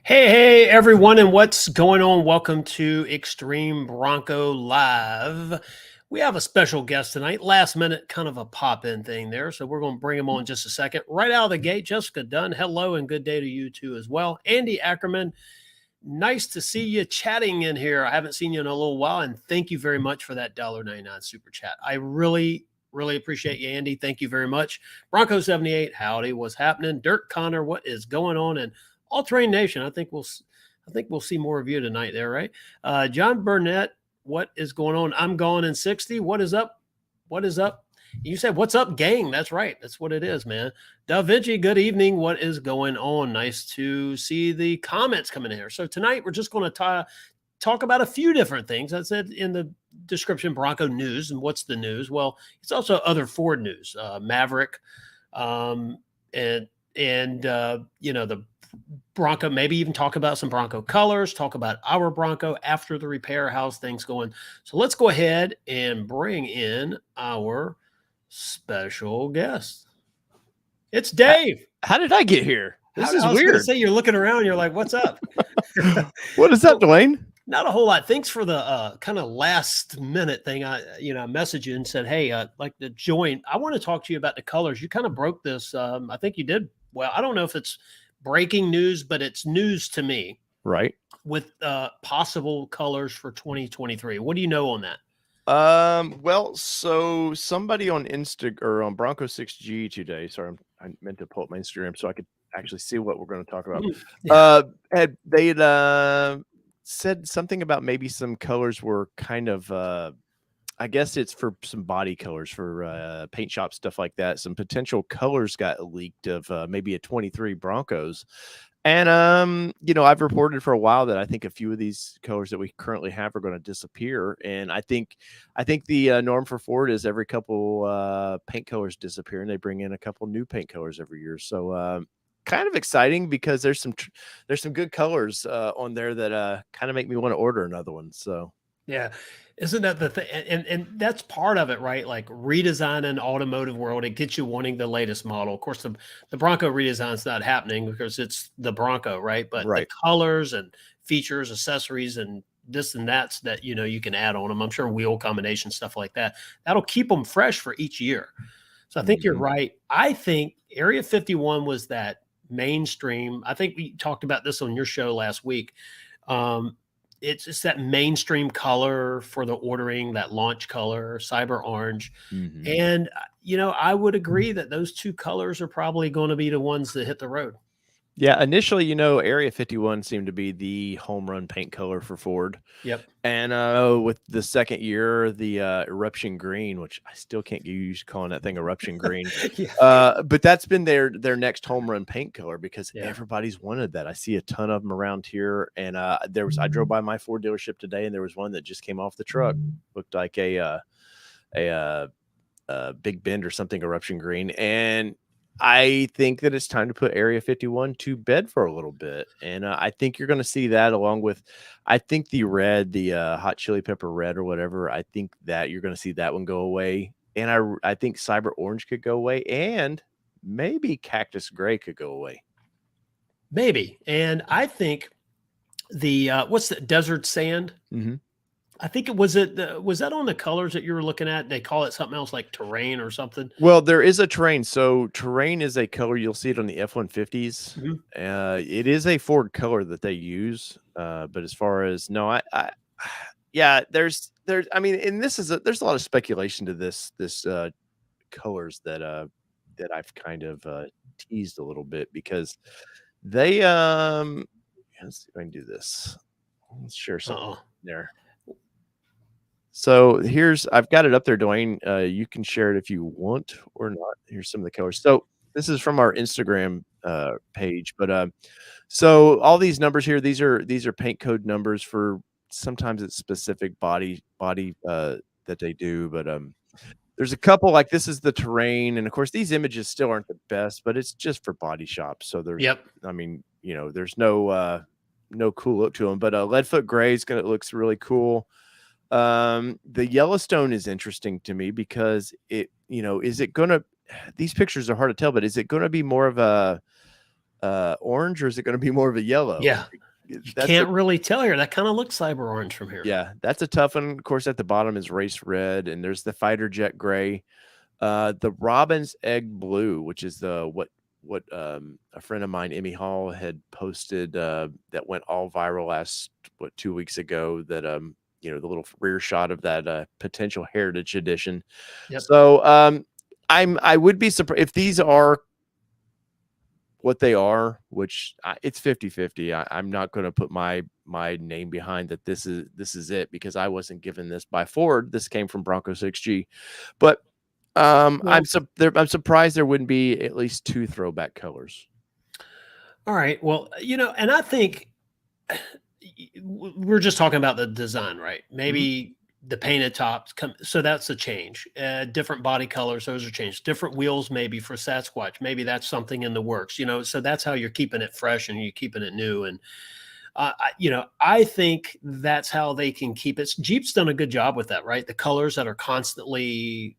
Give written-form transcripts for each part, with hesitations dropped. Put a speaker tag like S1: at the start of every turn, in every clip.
S1: Hey, everyone, and what's going on? Welcome to Extreme Bronco Live. We have a special guest tonight, last minute kind of a pop in thing there. So we're going to bring him on in just a second. Right out of the gate, Jessica Dunn. Hello, and good day to you too as well. Andy Ackerman, nice to see you chatting in here. I haven't seen you in a little while, and thank you very much for that $1.99 super chat. I really appreciate you, Andy. Thank you very much. Bronco 78, howdy, what's happening? Dirk Connor, what is going on? And All Terrain Nation, I think we'll see more of you tonight there, right? John Burnett, what is going on? I'm gone in 60. What is up? What is up? You said, what's up, gang? That's right. That's what it is, man. Da Vinci, good evening. What is going on? Nice to see the comments coming in here. So tonight we're just going to talk about a few different things. I said in the description, Bronco news. And what's the news? Well, it's also other Ford news, Maverick, and the Bronco, maybe even talk about some Bronco colors, talk about our Bronco after the repair, how's things going. So let's go ahead and bring in our special guest. It's Dave.
S2: How did I get here? This is
S1: I was going
S2: weird.
S1: to say, you're looking around, you're like, what's up?
S2: What is up, Duane?
S1: Not a whole lot. Thanks for the kind of last minute thing. I messaged you and said, hey, I'd like to join. I want to talk to you about the colors. You kind of broke this. I think you did. Well, I don't know if it's breaking news, but it's news to me.
S2: Right.
S1: With possible colors for 2023. What do you know on that?
S2: Well, so somebody on Insta or on Bronco 6G today. Sorry, I meant to pull up my Instagram so I could actually see what we're going to talk about.
S1: Yeah.
S2: They said something about maybe some colors were kind of I guess it's for some body colors for paint shop stuff like that. Some potential colors got leaked of maybe a 23 Broncos. And I've reported for a while that I think a few of these colors that we currently have are going to disappear. And I think the norm for Ford is every couple paint colors disappear, and they bring in a couple new paint colors every year. So kind of exciting because there's some good colors on there that kind of make me want to order another one. So
S1: Yeah. Isn't that the thing? And that's part of it, right? Like redesigning automotive world, it gets you wanting the latest model. Of course, the Bronco redesign is not happening because it's the Bronco, right? But
S2: right.
S1: the colors and features, accessories, and this and that's that, you can add on them. I'm sure wheel combination, stuff like that. That'll keep them fresh for each year. So I think you're right. I think Area 51 was that mainstream. I think we talked about this on your show last week. It's just that mainstream color for the ordering, that launch color, cyber orange. And, I would agree that those two colors are probably going to be the ones that hit the road.
S2: Yeah, initially, Area 51 seemed to be the home run paint color for Ford.
S1: Yep.
S2: And with the second year, the eruption green, which I still can't get used to calling that thing eruption green.
S1: Yeah.
S2: But that's been their next home run paint color because
S1: Yeah.
S2: everybody's wanted that. I see a ton of them around here. And I drove by my Ford dealership today, and there was one that just came off the truck. Looked like a Big Bend or something eruption green. And I think that it's time to put Area 51 to bed for a little bit. And I think you're going to see that along with, I think the red, the hot chili pepper red or whatever. I think that you're going to see that one go away. And I think cyber orange could go away, and maybe cactus gray could go away.
S1: Maybe. And I think the, what's the desert sand? I think was that on the colors that you were looking at? They call it something else like terrain or something.
S2: Well, there is a terrain. So terrain is a color. You'll see it on the F-150s. It is a Ford color that they use. But as far as there's and there's a lot of speculation to this colors that I've kind of teased a little bit because they let's see if I can do this. Let's share something there. So I've got it up there, Duane. You can share it if you want or not. Here's some of the colors. So this is from our Instagram page, but so all these numbers here, these are paint code numbers for sometimes it's specific body that they do, but there's a couple like this is the terrain, and of course these images still aren't the best, but it's just for body shops. So there's there's no cool look to them, but Leadfoot Gray looks really cool. The Yellowstone is interesting to me because these pictures are hard to tell, but is it going to be more of a orange, or is it going to be more of a yellow?
S1: Yeah. You can't really tell here. That kind of looks cyber orange from here.
S2: Yeah, that's a tough one. Of course, at the bottom is race red, and there's the fighter jet gray, the robin's egg blue, which is the what a friend of mine, Emmy Hall, had posted that went all viral last 2 weeks ago. That the little rear shot of that potential heritage edition.
S1: Yep.
S2: So I would be surprised if these are what they are, which it's 50-50. I'm not going to put my name behind that this is it, because I wasn't given this by Ford. This came from Bronco 6G. But I'm surprised there wouldn't be at least 2 throwback colors.
S1: All right. Well, and I think we're just talking about the design, right? Maybe the painted tops so that's a change. Different body colors, those are changed. Different wheels, maybe for Sasquatch. Maybe that's something in the works. So that's how you're keeping it fresh and you're keeping it new. And I think that's how they can keep it. Jeep's done a good job with that, right? The colors that are constantly,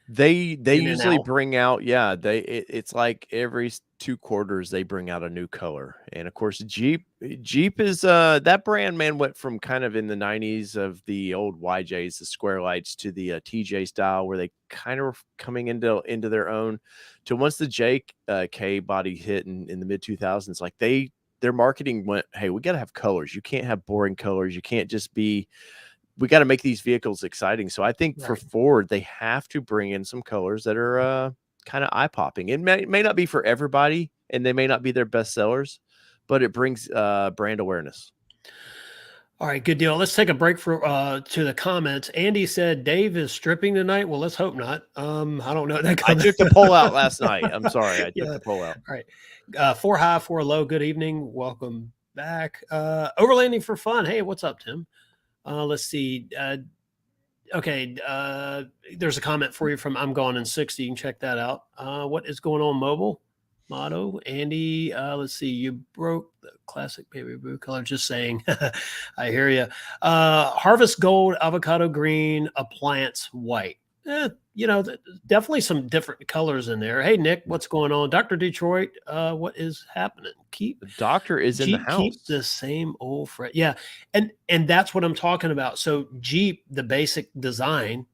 S2: they usually bring out, it's like every 2 quarters they bring out a new color. And of course, Jeep is that brand, man, went from kind of in the 90s of the old YJs, the square lights, to the TJ style, where they kind of coming into their own, to once the JK body hit in the mid 2000s. Like their marketing went, hey, we got to have colors. You can't have boring colors. You can't just be, we got to make these vehicles exciting. So I think for Ford, they have to bring in some colors that are kind of eye popping. It may not be for everybody, and they may not be their best sellers, but it brings brand awareness.
S1: All right, good deal. Let's take a break for to the comments. Andy said Dave is stripping tonight. Well, let's hope not. I don't know that.
S2: I took the poll out last night. I'm sorry, I took the poll out.
S1: All right, 4 high, 4 low. Good evening. Welcome back. Overlanding for fun. Hey, what's up, Tim? Let's see. Okay. There's a comment for you from I'm Gone in 60. You can check that out. What is going on, mobile? Motto, Andy. Let's see. You broke the classic baby blue color. Just saying. I hear you. Harvest gold, avocado green, appliance white. Definitely some different colors in there. Hey, Nick, what's going on? Dr. Detroit, what is happening?
S2: The doctor is in the house.
S1: Keep the same old friend. Yeah. And that's what I'm talking about. So Jeep, the basic design,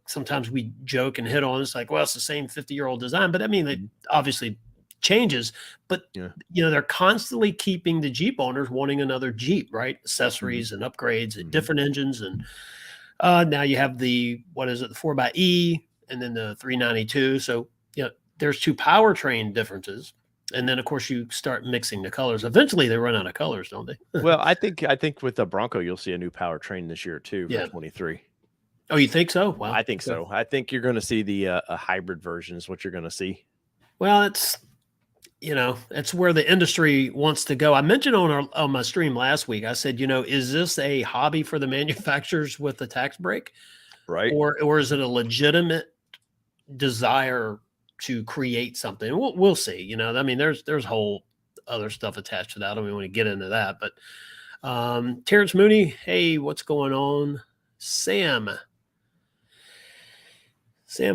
S1: sometimes we joke and hit on, it's like, well, it's the same 50-year-old design, but I mean, it obviously changes, but they're constantly keeping the Jeep owners wanting another Jeep, right? Accessories and upgrades and different engines. And now you have the 4xe and then the 392. So, there's 2 powertrain differences. And then of course you start mixing the colors. Eventually they run out of colors, don't they?
S2: Well, I think with the Bronco, you'll see a new powertrain this year too, for 23.
S1: Oh, you think so? Wow.
S2: I think so. I think you're going to see the a hybrid version is what you're going to see.
S1: Well, it's where the industry wants to go. I mentioned on my stream last week, I said, is this a hobby for the manufacturers with the tax break?
S2: Right.
S1: Or is it a legitimate desire to create something? We'll see. I mean, there's whole other stuff attached to that. I don't even want to get into that, but Terrence Mooney, hey, what's going on? Sam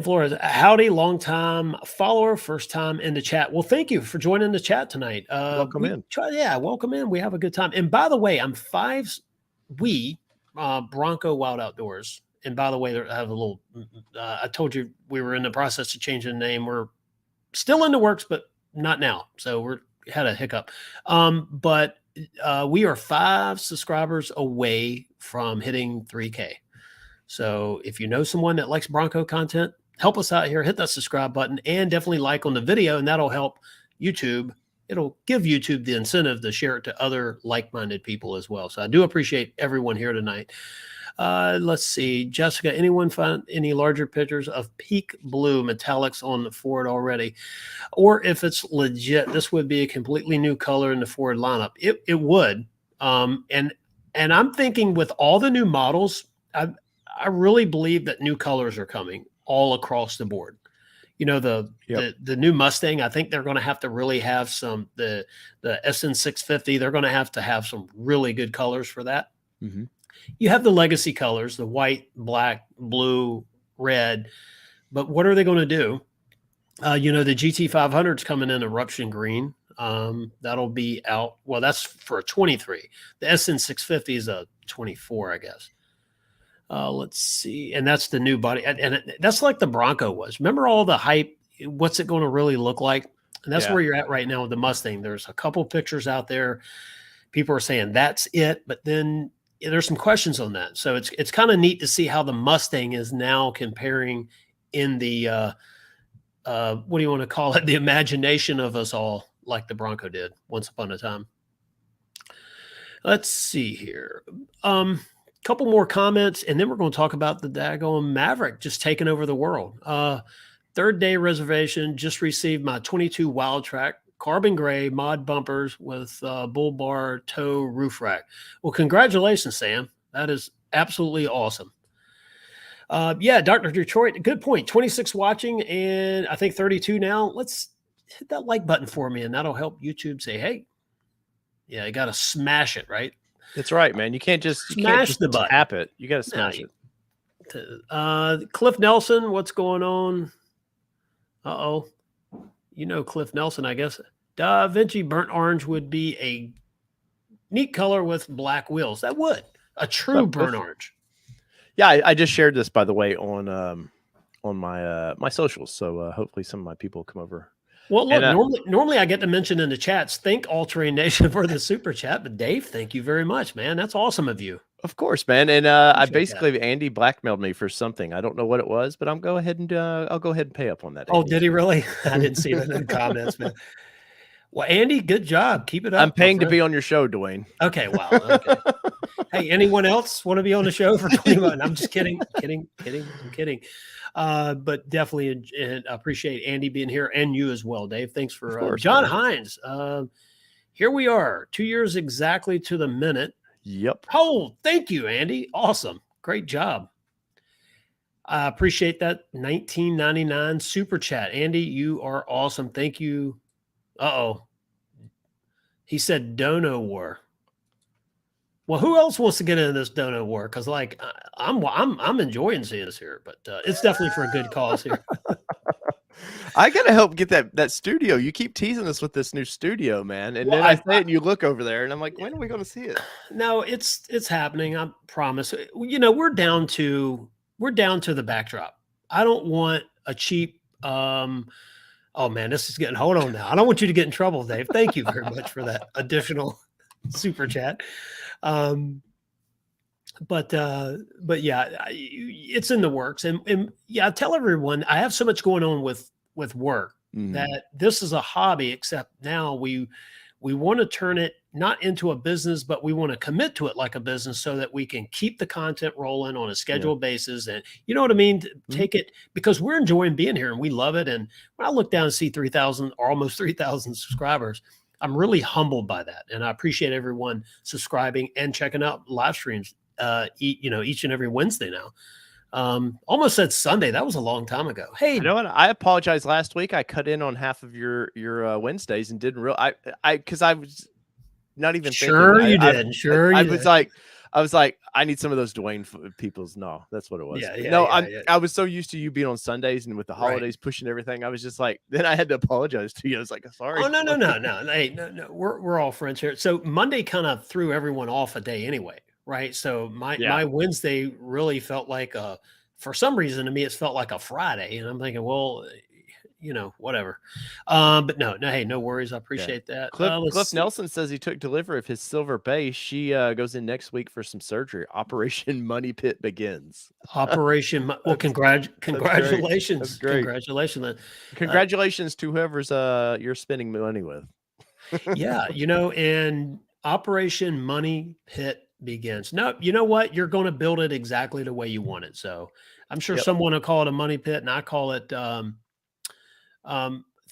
S1: Flores, howdy, long time follower, first time in the chat. Well, thank you for joining the chat tonight.
S2: Welcome in.
S1: Welcome in. We have a good time. And by the way, I'm Bronco Wild Outdoors. And by the way, I have a little, I told you we were in the process of changing the name. We're still in the works, but not now. So we had a hiccup. But we are 5 subscribers away from hitting 3K. So if you know someone that likes Bronco content, help us out here, hit that subscribe button, and definitely like on the video, and that'll help YouTube. It'll give YouTube the incentive to share it to other like-minded people as well. So I do appreciate everyone here tonight. Let's see. Jessica, anyone find any larger pictures of peak blue metallics on the Ford already? Or if it's legit, this would be a completely new color in the Ford lineup. It would. And I'm thinking with all the new models, I really believe that new colors are coming all across the board. The new Mustang, I think they're going to have to really have some, the SN 650, they're going to have some really good colors for that.
S2: Mm-hmm.
S1: You have the legacy colors, the white, black, blue, red, but what are they going to do? The GT500 is coming in eruption green. That'll be out. Well, that's for a 23. The SN 650 is a 24, I guess. Let's see, and that's the new body, that's like the Bronco was. Remember all the hype? What's it going to really look like? And that's where you're at right now with the Mustang. There's a couple pictures out there. People are saying that's it, but then there's some questions on that. So it's kind of neat to see how the Mustang is now comparing in the what do you want to call it? The imagination of us all, like the Bronco did once upon a time. Let's see here. Couple more comments, and then we're going to talk about the daggone Maverick just taking over the world. Third day reservation, just received my 22 Wild Track carbon gray mod bumpers with bull bar toe roof rack. Well, congratulations, Sam. That is absolutely awesome. Yeah, Dr. Detroit, good point. 26 watching, and I think 32 now. Let's hit that like button for me, and that'll help YouTube say, hey, yeah, you got to smash it, right?
S2: That's right, man. You can't just
S1: the button.
S2: Tap it. You got to smash
S1: it. Cliff Nelson, what's going on? Uh-oh. You know Cliff Nelson, I guess. Da Vinci burnt orange would be a neat color with black wheels. That would. A true burnt orange.
S2: Yeah, I just shared this, by the way, on my my socials. So hopefully some of my people come over.
S1: Well, look, normally I get to mention in the chats, thank All Terrain Nation for the super chat. But Dave, thank you very much, man. That's awesome of you.
S2: Of course, man. And I basically Andy blackmailed me for something. I don't know what it was, but I'll go ahead and pay up on that.
S1: Oh, did he really? I didn't see that in the comments, man. Well, Andy, good job. Keep it up.
S2: I'm paying to be on your show, Duane.
S1: Okay, wow. Okay. Hey, anyone else want to be on the show for 21? I'm just kidding. I'm kidding. But definitely appreciate Andy being here and you as well, Dave. Thanks for
S2: course,
S1: John
S2: man.
S1: Hines. Here we are, 2 years exactly to the minute.
S2: Yep.
S1: Oh, thank you, Andy. Awesome. Great job. I appreciate that. 1999 super chat. Andy, you are awesome. Thank you. Uh-oh. He said Dono War. Well, who else wants to get into this Dono War? Because like I'm enjoying seeing this here, but it's definitely for a good cause here.
S2: I gotta help get that studio. You keep teasing us with this new studio, man. And then I say it and you look over there and I'm like, when are we gonna see it?
S1: No, it's happening. I promise. You know, we're down to the backdrop. I don't want a cheap oh man, this is getting hold on now. I don't want you to get in trouble, Dave. Thank you very much for that additional super chat. But yeah, it's in the works. And yeah, tell everyone I have so much going on with work that this is a hobby, except now we want to turn it not into a business, but we want to commit to it like a business so that we can keep the content rolling on a scheduled basis. And you know what I mean? Take it because we're enjoying being here and we love it. And when I look down and see 3,000 or almost 3,000 subscribers, I'm really humbled by that. And I appreciate everyone subscribing and checking out live streams, each and every Wednesday now. Almost said Sunday. That was a long time ago. Hey,
S2: you know what? I apologize. Last week I cut in on half of your Wednesdays and didn't because I was not even
S1: sure
S2: thinking.
S1: You did. Sure,
S2: I
S1: you
S2: was
S1: did.
S2: like, I need some of those Duane people's. No, that's what it was. I was so used to you being on Sundays and with the holidays pushing everything. I was just like, then I had to apologize to you. I was like, sorry.
S1: Oh no. Hey, no. We're all friends here. So Monday kind of threw everyone off a day anyway, right? So my Wednesday really felt like for some reason to me it felt like a Friday, and I'm thinking, well, whatever. But no, hey, no worries. I appreciate that.
S2: Cliff Nelson says he took delivery of his silver base. She goes in next week for some surgery. Operation Money Pit begins.
S1: Operation. Well, congratulations.
S2: That's great.
S1: Congratulations.
S2: Congratulations to whoever's you're spending money with.
S1: Yeah, and Operation Money Pit begins. No, you know what? You're going to build it exactly the way you want it. So I'm sure someone will call it a money pit, and I call it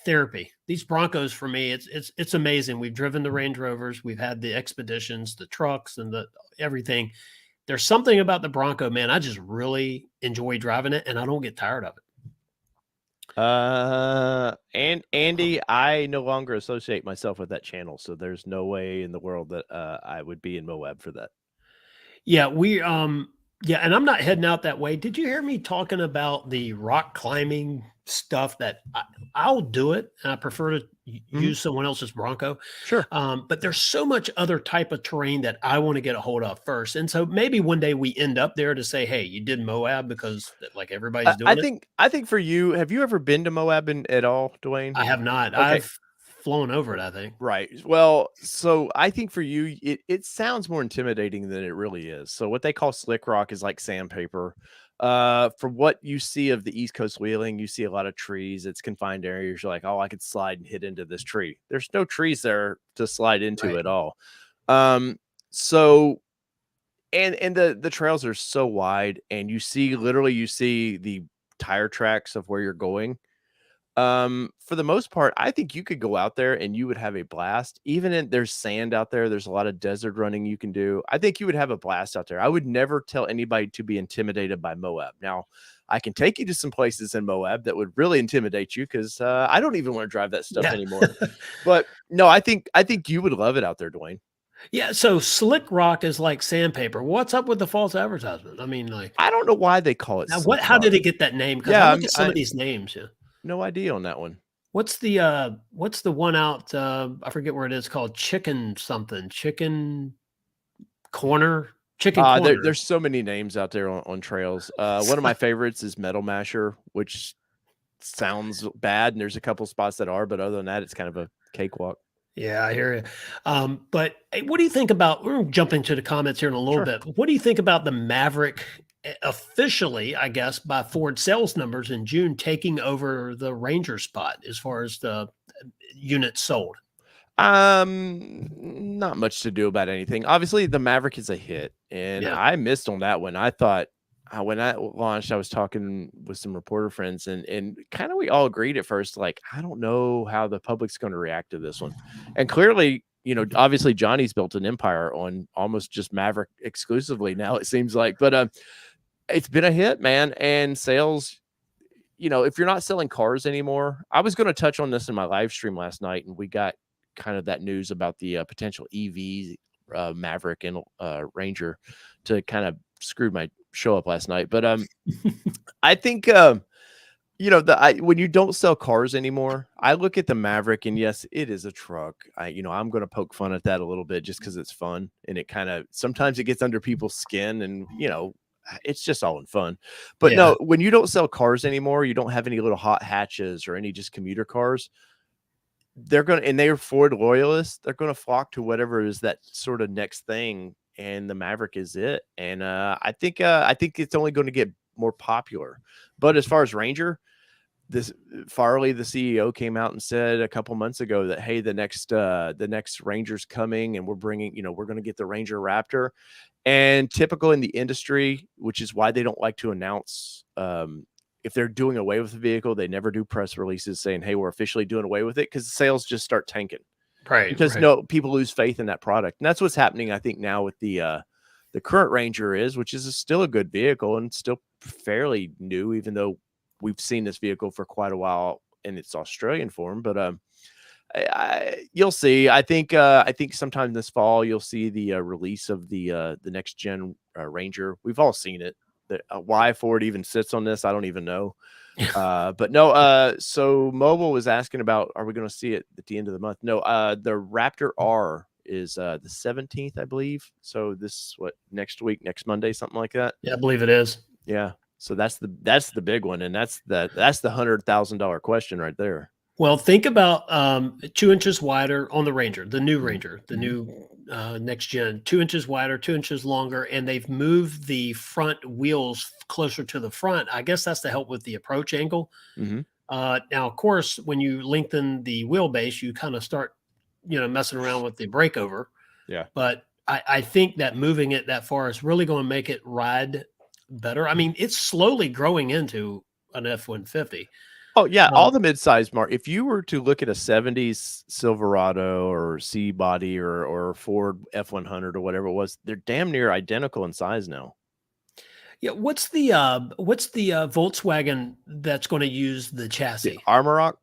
S1: therapy. These Broncos for me, it's amazing. We've driven the Range Rovers, we've had the Expeditions, the trucks, and the everything. There's something about the Bronco, man. I just really enjoy driving it, and I don't get tired of it.
S2: And Andy, I no longer associate myself with that channel, so there's no way in the world that I would be in Moab for that.
S1: Yeah, and I'm not heading out that way. Did you hear me talking about the rock climbing stuff that I'll do it, and I prefer to
S2: Mhm.
S1: use someone else's Bronco.
S2: Sure.
S1: But there's so much other type of terrain that I want to get a hold of first. And so maybe one day we end up there to say, hey, you did Moab because like everybody's
S2: I
S1: doing it.
S2: think for you, have you ever been to Moab at all, Duane?
S1: I have not.
S2: Okay.
S1: I've flown over it, I think.
S2: Right. Well, so I think for you, it sounds more intimidating than it really is. So what they call slick rock is like sandpaper. From what you see of the East Coast wheeling, you see a lot of trees. It's confined areas. You're like, oh, I could slide and hit into this tree. There's no trees there to slide into
S1: Right.
S2: at all. Um, so and the trails are so wide, and you see the tire tracks of where you're going. For the most part, I think you could go out there and you would have a blast. Even in there's sand out there, there's a lot of desert running you can do. I think you would have a blast out there. I would never tell anybody to be intimidated by Moab. Now, I can take you to some places in Moab that would really intimidate you because I don't even want to drive that stuff
S1: Yeah.
S2: anymore. But no, I think you would love it out there, Dwayne.
S1: Yeah. So slick rock is like sandpaper. What's up with the false advertisement? I mean, like,
S2: I don't know why they call it
S1: now
S2: slick
S1: how
S2: rock.
S1: did it get that name? Because I
S2: Yeah,
S1: look at some of these names. Yeah.
S2: no idea on that one.
S1: What's the one out, I forget where it is called chicken something, corner, chicken corner.
S2: There's so many names out there on trails. One of my favorites is Metal Masher, which sounds bad, and there's a couple spots that are, but other than that, it's kind of a cakewalk.
S1: Yeah, I hear you. But hey, what do you think about, we're gonna jump into the comments here in a little
S2: Sure.
S1: bit. But what do you think about the Maverick officially, I guess, by Ford sales numbers in June, taking over the Ranger spot as far as the units sold?
S2: Not much to do about anything. Obviously, the Maverick is a hit, and
S1: Yeah.
S2: I missed on that one. I thought when I launched, I was talking with some reporter friends, and kind of we all agreed at first, like I don't know how the public's going to react to this one, and clearly, obviously Johnny's built an empire on almost just Maverick exclusively now. It seems like, but it's been a hit, man, and sales. If you're not selling cars anymore, I was going to touch on this in my live stream last night, and we got kind of that news about the potential EV Maverick and Ranger to kind of screw my show up last night. But I think when you don't sell cars anymore, I look at the Maverick, and yes, it is a truck. I'm going to poke fun at that a little bit just because it's fun, and it kind of sometimes it gets under people's skin, and it's just all in fun. But
S1: Yeah.
S2: no, when you don't sell cars anymore, you don't have any little hot hatches or any just commuter cars. They're Ford loyalists. They're going to flock to whatever is that sort of next thing. And the Maverick is it. And I think it's only going to get more popular. But as far as Ranger, this Farley, the CEO, came out and said a couple months ago that, hey, the next Ranger's coming, and we're going to get the Ranger Raptor. And typical in the industry, which is why they don't like to announce if they're doing away with the vehicle, they never do press releases saying, hey, we're officially doing away with it, because sales just start tanking
S1: Right.
S2: because
S1: Right.
S2: no, people lose faith in that product. And that's what's happening, I think, now with the current Ranger which is still a good vehicle and still fairly new, even though we've seen this vehicle for quite a while in its Australian form. But you'll see. I think sometime this fall you'll see the release of the next gen Ranger. We've all seen it. Why Ford even sits on this, I don't even know. But no. So Mobile was asking about, are we going to see it at the end of the month? No. The Raptor R is the 17th, I believe. So next week, next Monday, something like that.
S1: Yeah, I believe it is.
S2: Yeah. So that's the big one, and that's the $100,000 question right there.
S1: Well, think about 2 inches wider on the Ranger, the new Ranger, the new next gen, 2 inches wider, 2 inches longer, and they've moved the front wheels closer to the front. I guess that's to help with the approach angle.
S2: Mm-hmm.
S1: Now, of course, when you lengthen the wheelbase, you kind of start, messing around with the breakover.
S2: Yeah.
S1: But I think that moving it that far is really going to make it ride better. I mean, it's slowly growing into an F-150.
S2: Oh yeah, all the mid-sized if you were to look at a 70s Silverado or C body or Ford F100 or whatever it was, they're damn near identical in size now.
S1: Yeah, what's the Volkswagen that's going to use the chassis?
S2: Armorock.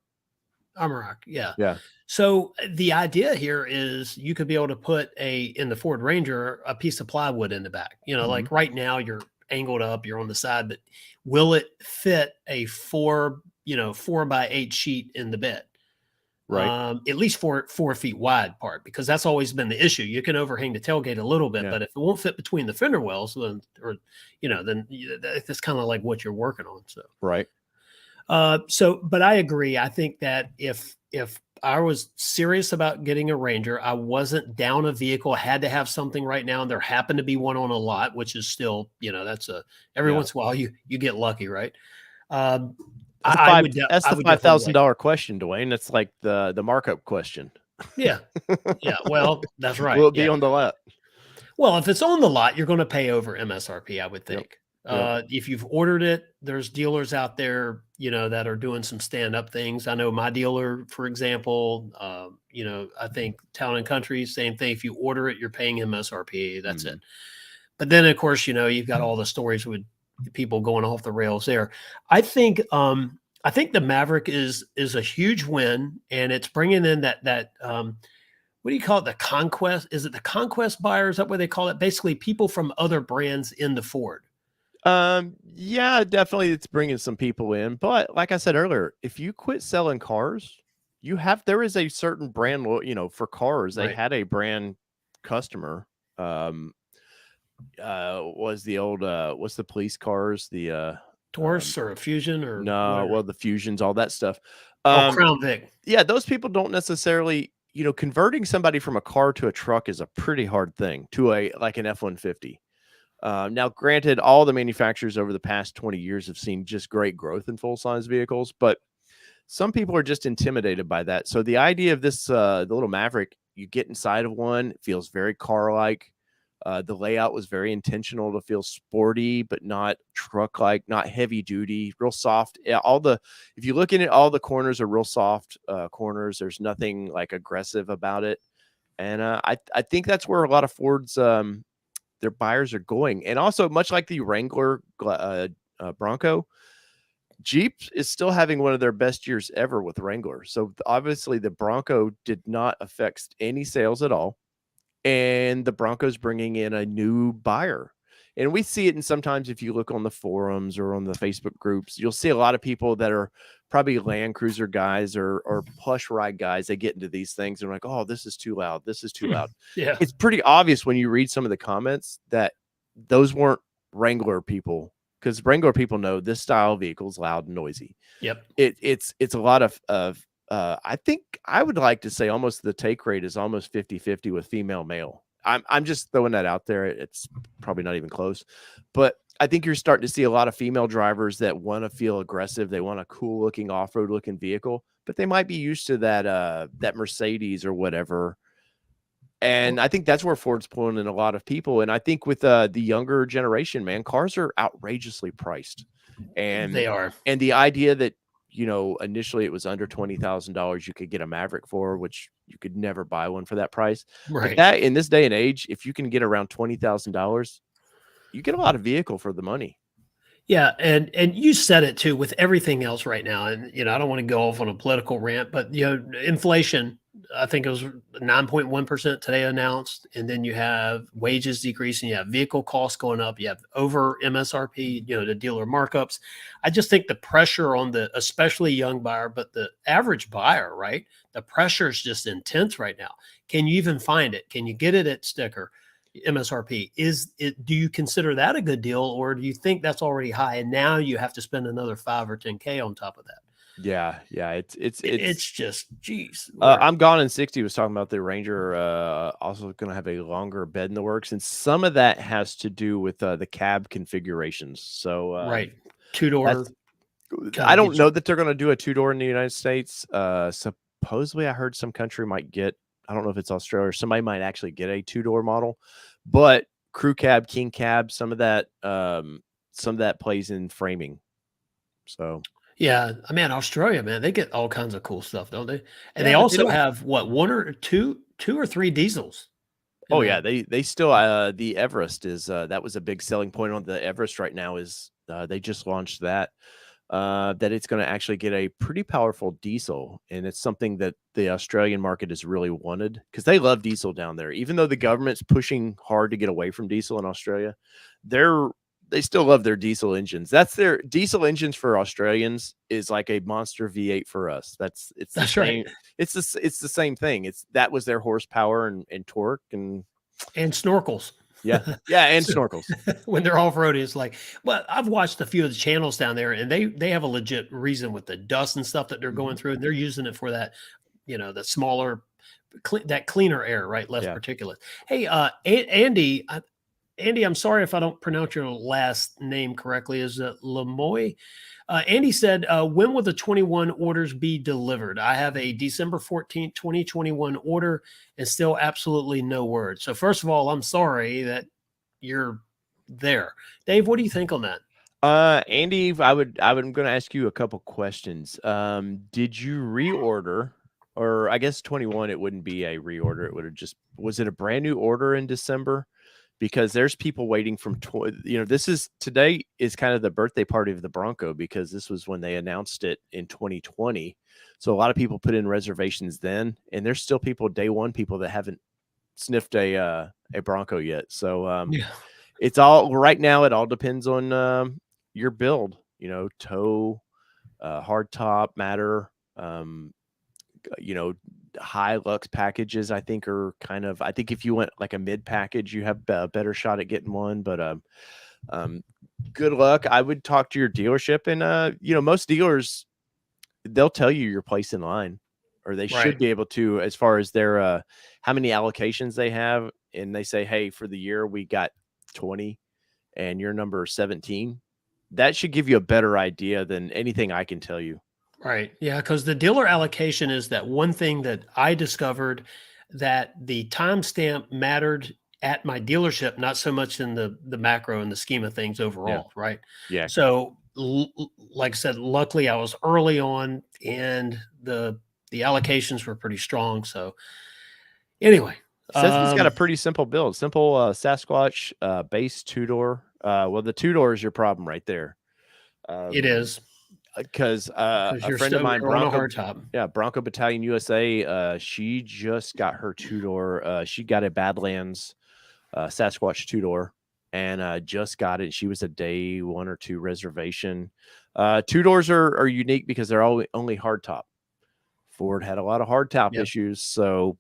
S1: Armorock, yeah.
S2: Yeah.
S1: So the idea here is you could be able to put in the Ford Ranger, a piece of plywood in the back. Like right now you're angled up, you're on the side, but will it fit a 4 4x8 sheet in the bed.
S2: Right.
S1: At least 4 feet wide part, because that's always been the issue. You can overhang the tailgate a little bit,
S2: Yeah.
S1: but if it won't fit between the fender wells, then that's kind of like what you're working on. So,
S2: Right.
S1: but I agree. I think that if I was serious about getting a Ranger, I wasn't down a vehicle, had to have something right now, and there happened to be one on a lot, which is still, that's every
S2: Yeah.
S1: once in a while you get lucky, right? Um,
S2: That's
S1: I would
S2: that's
S1: I
S2: the
S1: would
S2: five
S1: definitely
S2: thousand
S1: wait.
S2: dollar question, Duane. That's like the markup question.
S1: Yeah, yeah. Well, that's right.
S2: Will it be
S1: Yeah.
S2: on the lot?
S1: Well, if it's on the lot, you're going to pay over MSRP, I would
S2: Yep.
S1: think.
S2: Yep.
S1: If you've ordered it, there's dealers out there, that are doing some stand-up things. I know my dealer, for example, I think Town and Country, same thing. If you order it, you're paying MSRP. That's it.
S2: Mhm.
S1: But then, of course, you've got all the stories with people going off the rails there. I think, I think the Maverick is a huge win, and it's bringing in that what do you call it? The conquest? Is it the conquest buyer? Is that what they call it? Basically, people from other brands into Ford.
S2: Yeah, definitely it's bringing some people in, but like I said earlier, if you quit selling cars, there is a certain brand, for cars, they
S1: Right.
S2: had a brand customer. Um, was the old what's the police cars?
S1: Taurus or a Fusion or
S2: No,
S1: whatever.
S2: well, the Fusions, all that stuff.
S1: Oh,
S2: Um,
S1: Crown Vic.
S2: yeah, those people don't necessarily, converting somebody from a car to a truck is a pretty hard thing to like an F-150. Now, granted, all the manufacturers over the past 20 years have seen just great growth in full size vehicles, but some people are just intimidated by that. So the idea of this, the little Maverick, you get inside of one, it feels very car-like. The layout was very intentional to feel sporty, but not truck-like, not heavy duty, real soft. Yeah, if you look in it, all the corners are real soft corners. There's nothing like aggressive about it. And I think that's where a lot of Ford's their buyers are going. And also, much like the Wrangler Bronco, Jeep is still having one of their best years ever with Wrangler. So obviously, the Bronco did not affect any sales at all, and the Broncos bringing in a new buyer. And we see it, and sometimes if you look on the forums or on the Facebook groups, you'll see a lot of people that are probably Land Cruiser guys or plush ride guys. They get into these things and are like, "Oh, this is too loud. This is too loud."
S1: Yeah.
S2: It's pretty obvious when you read some of the comments that those weren't Wrangler people, because Wrangler people know this style of vehicle is loud and noisy.
S1: Yep.
S2: It's a lot of I think I would like to say almost the take rate is almost 50-50 with female male. I'm just throwing that out there. It's probably not even close, but I think you're starting to see a lot of female drivers that want to feel aggressive. They want a cool looking off-road looking vehicle, but they might be used to that Mercedes or whatever. And I think that's where Ford's pulling in a lot of people. And I think with the younger generation, man, cars are outrageously priced.
S1: They are.
S2: And the idea that, initially it was under $20,000 you could get a Maverick for, which you could never buy one for that price. But
S1: Right.
S2: that in this day and age, if you can get around $20,000, you get a lot of vehicle for the money.
S1: Yeah, and you said it too with everything else right now. And I don't want to go off on a political rant, but inflation, I think it was 9.1% today announced, and then you have wages decreasing, you have vehicle costs going up, you have over MSRP, the dealer markups. I just think the pressure on the especially young buyer, but the average buyer, right? The pressure is just intense right now. Can you even find it? Can you get it at sticker? MSRP, do you consider that a good deal, or do you think that's already high and now you have to spend another 5 or 10K on top of that?
S2: Yeah,
S1: It's just, geez.
S2: I'm Gone in 60 was talking about the Ranger also going to have a longer bed in the works, and some of that has to do with the cab configurations. So
S1: Right, two-door.
S2: I don't know that they're going to do a two-door in the United States. Supposedly, I heard some country might get, I don't know if it's Australia, or somebody might actually get a two-door model, but crew cab, king cab, some of that plays in framing. So
S1: Yeah, I mean, Australia, man, they get all kinds of cool stuff, don't they? And
S2: yeah,
S1: they
S2: but they
S1: also
S2: don't.
S1: have what, two or three diesels.
S2: Oh yeah, they still the Everest is that was a big selling point on the Everest right now is they just launched that. That it's going to actually get a pretty powerful diesel. And it's something that the Australian market has really wanted because they love diesel down there. Even though the government's pushing hard to get away from diesel in Australia, they're they still love their diesel engines. That's their diesel engines for Australians is like a monster V8 for us. It's the
S1: That's right.
S2: same. It's the same thing. That was their horsepower and torque and
S1: And snorkels.
S2: yeah, and
S1: So
S2: snorkels.
S1: when they're off road, it's like, well, I've watched a few of the channels down there, and they have a legit reason with the dust and stuff that they're going through, and they're using it for that, the smaller, that cleaner air, right? Less
S2: Yeah.
S1: particulate. Hey, Andy, Andy, I'm sorry if I don't pronounce your last name correctly. Is it Lemoy? Andy said, when will the 21 orders be delivered? I have a December 14th, 2021 order and still absolutely no word. So first of all, I'm sorry that you're there. Dave, what do you think on that?
S2: Andy, I'm going to ask you a couple questions. Did you reorder, or I guess 21, it wouldn't be a reorder. It would have was it a brand new order in December? Because there's people waiting from, today is kind of the birthday party of the Bronco, because this was when they announced it in 2020. So a lot of people put in reservations then, and there's still day one people that haven't sniffed a Bronco yet. So,
S1: Yeah.
S2: it's all right now. It all depends on, your build, toe, hard top matter, high lux packages, I think I think if you went like a mid package, you have a better shot at getting one, but, good luck. I would talk to your dealership and, most dealers, they'll tell you your place in line, or they should
S1: Right.
S2: be able to, as far as their, how many allocations they have. And they say, hey, for the year, we got 20 and your number 17. That should give you a better idea than anything I can tell you.
S1: Right. Yeah. Because the dealer allocation is that one thing that I discovered, that the timestamp mattered at my dealership, not so much in the macro and the scheme of things
S2: Yeah.
S1: overall. Right.
S2: Yeah.
S1: So, like I said, luckily I was early on, and the allocations were pretty strong. So, anyway,
S2: Says he's got a pretty simple build. Simple Sasquatch base two-door. Well, the two-door is your problem right there.
S1: it is
S2: Because
S1: because
S2: a
S1: you're
S2: friend of
S1: still
S2: mine,
S1: you're on a
S2: Bronco,
S1: hard top.
S2: yeah, Bronco Battalion USA, she just got her two-door. She got a Badlands Sasquatch two-door, and just got it. She was a day one or two reservation. Two-doors are unique because they're only hard top. Ford had a lot of hard top
S1: Yep.
S2: issues, so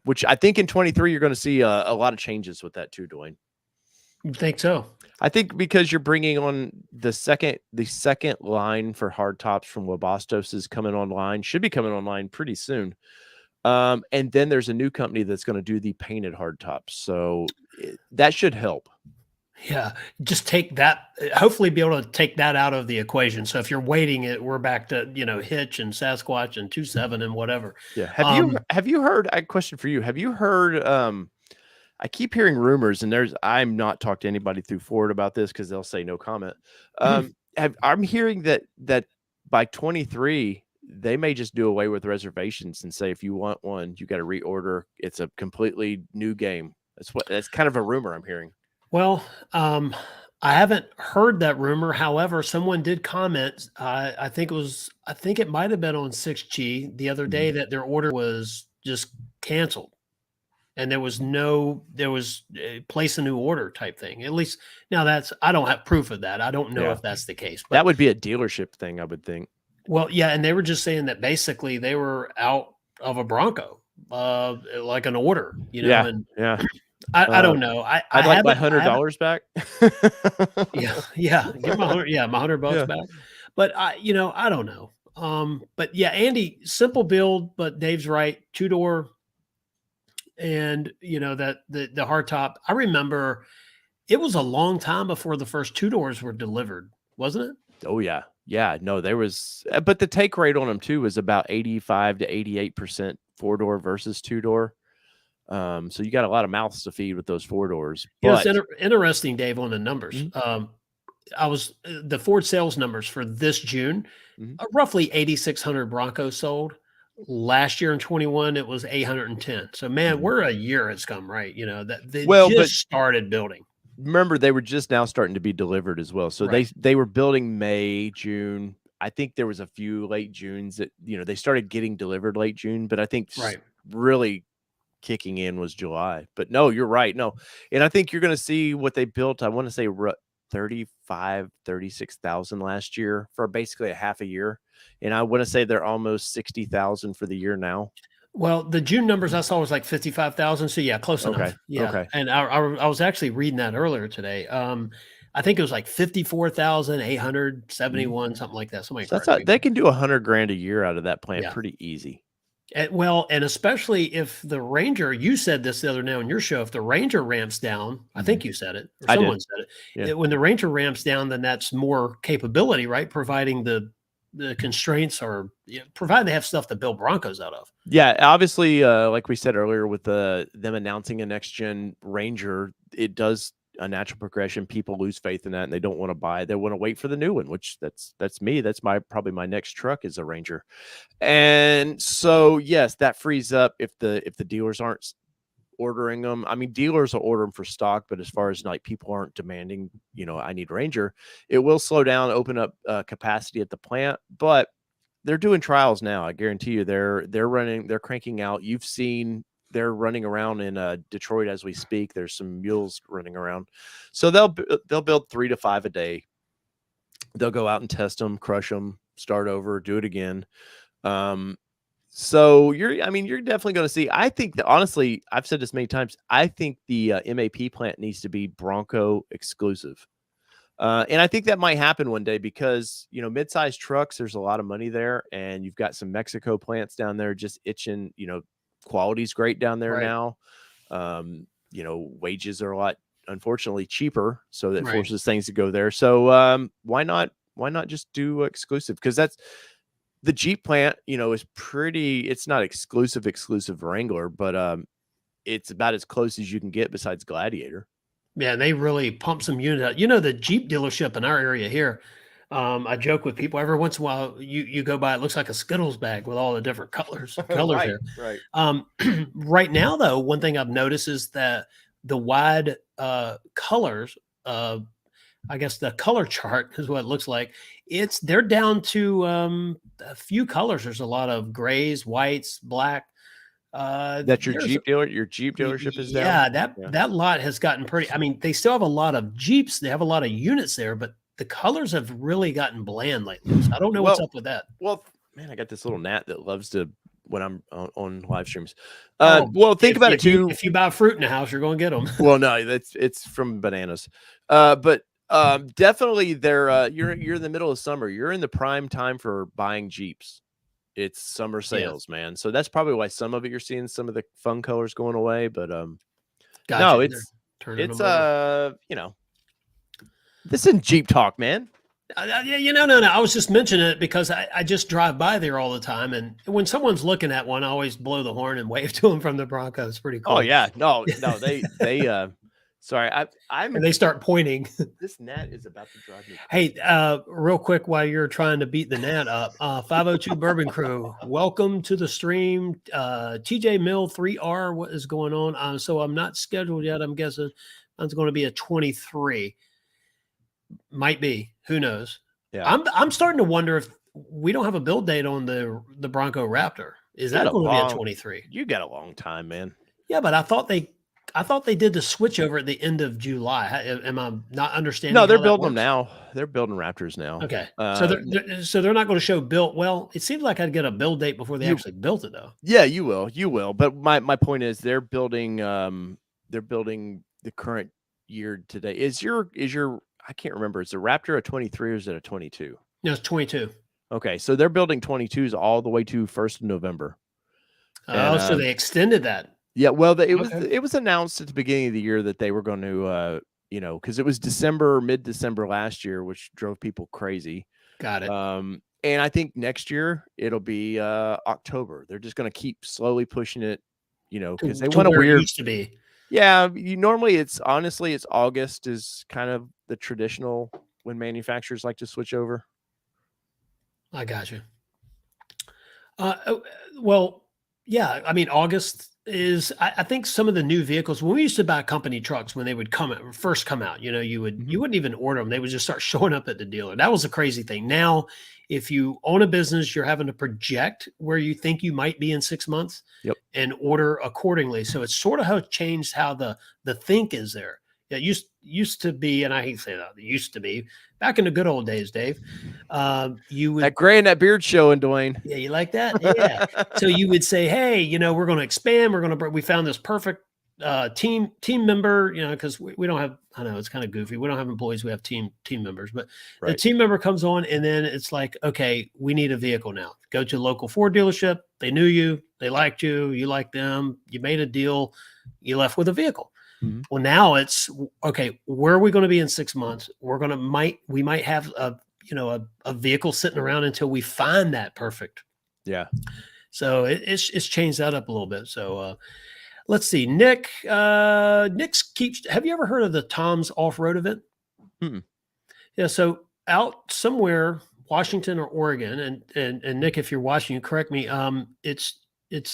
S2: which I think in 23 you're going to see a lot of changes with that too, Duane.
S1: You think so?
S2: I think because you're bringing on the second line for hard tops from Wabastos is coming online, should be coming online pretty soon. And then there's a new company that's going to do the painted hard tops, so that should help.
S1: Yeah, just take that. Hopefully, be able to take that out of the equation. So if you're waiting it, we're back to Hitch and Sasquatch and 2.7 and whatever.
S2: Yeah. Have you heard? I question for you. Have you heard? I keep hearing rumors, and I'm not talked to anybody through Ford about this because they'll say no comment. I'm hearing that by 23 they may just do away with reservations and say if you want one, you got to reorder. It's a completely new game. That's kind of a rumor I'm hearing.
S1: Well, I haven't heard that rumor. However, someone did comment. I think it might have been on 6G the other day that their order was just canceled, and there was place a new order type thing. At least now I don't have proof of that. I don't know if that's the case. But
S2: that would be a dealership thing, I would think.
S1: Well, yeah, and they were just saying that basically they were out of a Bronco, like an order,
S2: Yeah,
S1: and
S2: yeah.
S1: I don't know.
S2: I'd like my $100 back.
S1: Yeah. Get my $100 back. But I don't know. But yeah, Andy, simple build, but Dave's right, two-door, and that the hardtop. I remember it was a long time before the first two doors were delivered, wasn't it?
S2: Oh yeah. Yeah, no, there was, but the take rate on them too was about 85 to 88% four-door versus two-door. So you got a lot of mouths to feed with those four doors. But
S1: it's interesting, Dave, on the numbers. I was the Ford sales numbers for this June, roughly 8,600 Broncos sold. Last year in 21, it was 810. So man, we're a year has come, right? That they just started building.
S2: Remember, they were just now starting to be delivered as well. So they were building May, June. I think there was a few late Junes that they started getting delivered late June, but I think really kicking in was July. But no, you're right. No, and I think you're going to see what they built. I want to say 36,000 last year for basically a half a year, and I want to say they're almost 60,000 for the year now.
S1: Well, the June numbers I saw was like 55,000. So yeah, close
S2: Okay,
S1: enough. Yeah,
S2: okay.
S1: and I was actually reading that earlier today. I think it was like 54,871, something like that. Somebody
S2: So that's
S1: correct me.
S2: they can do 100 grand a year out of that plant
S1: Yeah.
S2: pretty easy.
S1: Well, and especially if the Ranger, you said this the other day on your show, if the Ranger ramps down, I think you said it, or
S2: I did.
S1: someone said it.
S2: Yeah.
S1: When the Ranger ramps down, then that's more capability, right? Providing the constraints, or provided they have stuff to build Broncos out of.
S2: Yeah, obviously, like we said earlier, with them announcing a next gen Ranger, it does a natural progression. People lose faith in that, and they don't want to buy. They want to wait for the new one, which that's me. That's probably my next truck is a Ranger. And so, yes, that frees up if the dealers aren't ordering them. I mean, dealers will order them for stock, but as far as like people aren't demanding, I need Ranger, it will slow down, open up capacity at the plant. But they're doing trials now. I guarantee you, they're cranking out. You've seen they're running around in Detroit as we speak. There's some mules running around, so they'll build 3 to 5 a day. They'll go out and test them, crush them, start over, do it again. So you're definitely going to see. I think that honestly, I've said this many times. I think the MAP plant needs to be Bronco exclusive. And I think that might happen one day because, mid-sized trucks, there's a lot of money there, and you've got some Mexico plants down there just itching. Quality's great down there
S1: Right.
S2: now. Wages are a lot, unfortunately, cheaper, so that forces things to go there. So why not just do exclusive? Because that's the Jeep plant, is pretty. It's not exclusive Wrangler, but it's about as close as you can get besides Gladiator.
S1: Yeah, they really pump some units out. The Jeep dealership in our area here, I joke with people every once in a while. You go by, it looks like a Skittles bag with all the different colors
S2: Right,
S1: there.
S2: right.
S1: Right now, though, one thing I've noticed is that the wide colors, I guess the color chart is what it looks like. They're down to a few colors. There's a lot of grays, whites, black.
S2: That's your Jeep dealer. Your Jeep dealership is down.
S1: Yeah, that lot has gotten pretty. I mean, they still have a lot of Jeeps. They have a lot of units there, but the colors have really gotten bland lately. So I don't know what's up with that.
S2: Well, man, I got this little gnat that loves to when I'm on live streams.
S1: Oh,
S2: well, think about it too.
S1: If you buy fruit in the house, you're going to get them.
S2: Well, no, it's from bananas. But definitely you're in the middle of summer. You're in the prime time for buying Jeeps. It's summer sales, man. So that's probably why some of it you're seeing some of the fun colors going away. But
S1: Gotcha.
S2: no, it's this isn't Jeep talk, man.
S1: No. I was just mentioning it because I just drive by there all the time, and when someone's looking at one, I always blow the horn and wave to them from the Bronco. It's pretty cool.
S2: Oh yeah, no, they sorry,
S1: and they start pointing.
S2: This gnat is about to drive me.
S1: Hey, real quick, while you're trying to beat the gnat up, 502 Bourbon Crew, welcome to the stream. TJ Mill 3R, what is going on? So I'm not scheduled yet. I'm guessing it's going to be a 23. Might be. Who knows?
S2: Yeah,
S1: I'm starting to wonder if we don't have a build date on the Bronco Raptor. Is that going to be a 23?
S2: You got a long time, man.
S1: Yeah, but I thought they did the switch over at the end of July. Am I not understanding?
S2: No, they're building them now. They're building Raptors now.
S1: Okay, so they're not going to show built. Well, it seems like I'd get a build date before they actually built it, though.
S2: Yeah, you will. But my point is, they're building the current year today. Is your I can't remember. Is the Raptor a 23 or is it a 22?
S1: No, it's 22.
S2: Okay, so they're building 22s all the way to 1st of November.
S1: Oh, so they extended that.
S2: Yeah, well, it was announced at the beginning of the year that they were going to, because it was mid-December last year, which drove people crazy.
S1: Got it.
S2: And I think next year it'll be October. They're just going to keep slowly pushing it, because they want a weird.
S1: It used to be.
S2: Yeah, normally it's August is kind of the traditional when manufacturers like to switch over.
S1: I got you. Well, yeah, I mean August is I think some of the new vehicles when we used to buy company trucks when they would first come out,
S2: Mhm.
S1: you wouldn't even order them. They would just start showing up at the dealer. That was a crazy thing. Now, if you own a business, you're having to project where you think you might be in 6 months
S2: Yep.
S1: and order accordingly. So it's sort of how it changed how the think is there. It used to be, and I hate to say that, it used to be back in the good old days, Dave. You would
S2: That gray and that beard showing, Duane.
S1: Yeah, you like that? Yeah. So you would say, "Hey, we're going to expand. We found this perfect team member. Because we don't have. I know it's kind of goofy. We don't have employees. We have team members. But the
S2: Right.
S1: team member comes on, and then it's like, okay, we need a vehicle now. Go to a local Ford dealership. They knew you. They liked you. You liked them. You made a deal. You left with a vehicle.
S2: Mhm.
S1: Well, now it's okay. Where are we going to be in 6 months? We might have a vehicle sitting around until we find that perfect.
S2: Yeah.
S1: So it's changed that up a little bit. So let's see. Nick's keeps. Have you ever heard of the Tom's Off Road event?
S2: Mm-mm.
S1: Yeah. So out somewhere, Washington or Oregon, and Nick, if you're watching, you correct me. It's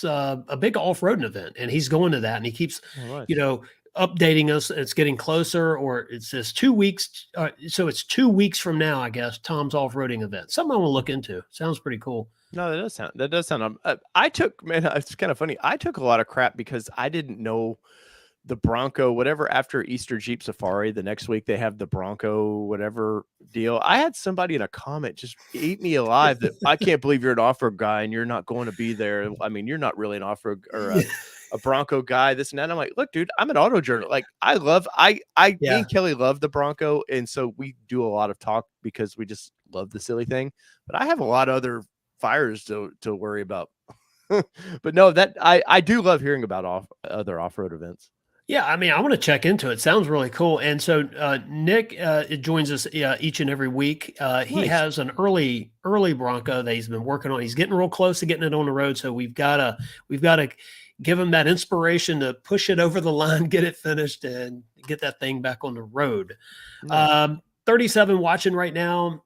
S1: a big off roading event, and he's going to that, and he keeps,
S2: Oh,
S1: you
S2: nice.
S1: know, updating us. It's getting closer, or it says 2 weeks. So it's 2 weeks from now, I guess. Tom's off roading event. Something I want to look into. Sounds pretty cool.
S2: No, that does sound. I took man, it's kind of funny. I took a lot of crap because I didn't know the Bronco, whatever, after Easter Jeep Safari, the next week they have the Bronco, whatever deal. I had somebody in a comment just eat me alive that I can't believe you're an off-road guy and you're not going to be there. I mean, you're not really an off-road or a Bronco guy, this and that. I'm like, look, dude, I'm an auto journal. Like me
S1: Yeah.
S2: and Kelly love the Bronco. And so we do a lot of talk because we just love the silly thing. But I have a lot of other fires to worry about. But no, that I do love hearing about other off-road events.
S1: Yeah, I mean, I want to check into it. Sounds really cool. And so Nick joins us each and every week. He
S2: Nice.
S1: has an early Bronco that he's been working on. He's getting real close to getting it on the road. So we've got to give him that inspiration to push it over the line, get it finished, and get that thing back on the road.
S2: Nice.
S1: 37 watching right now.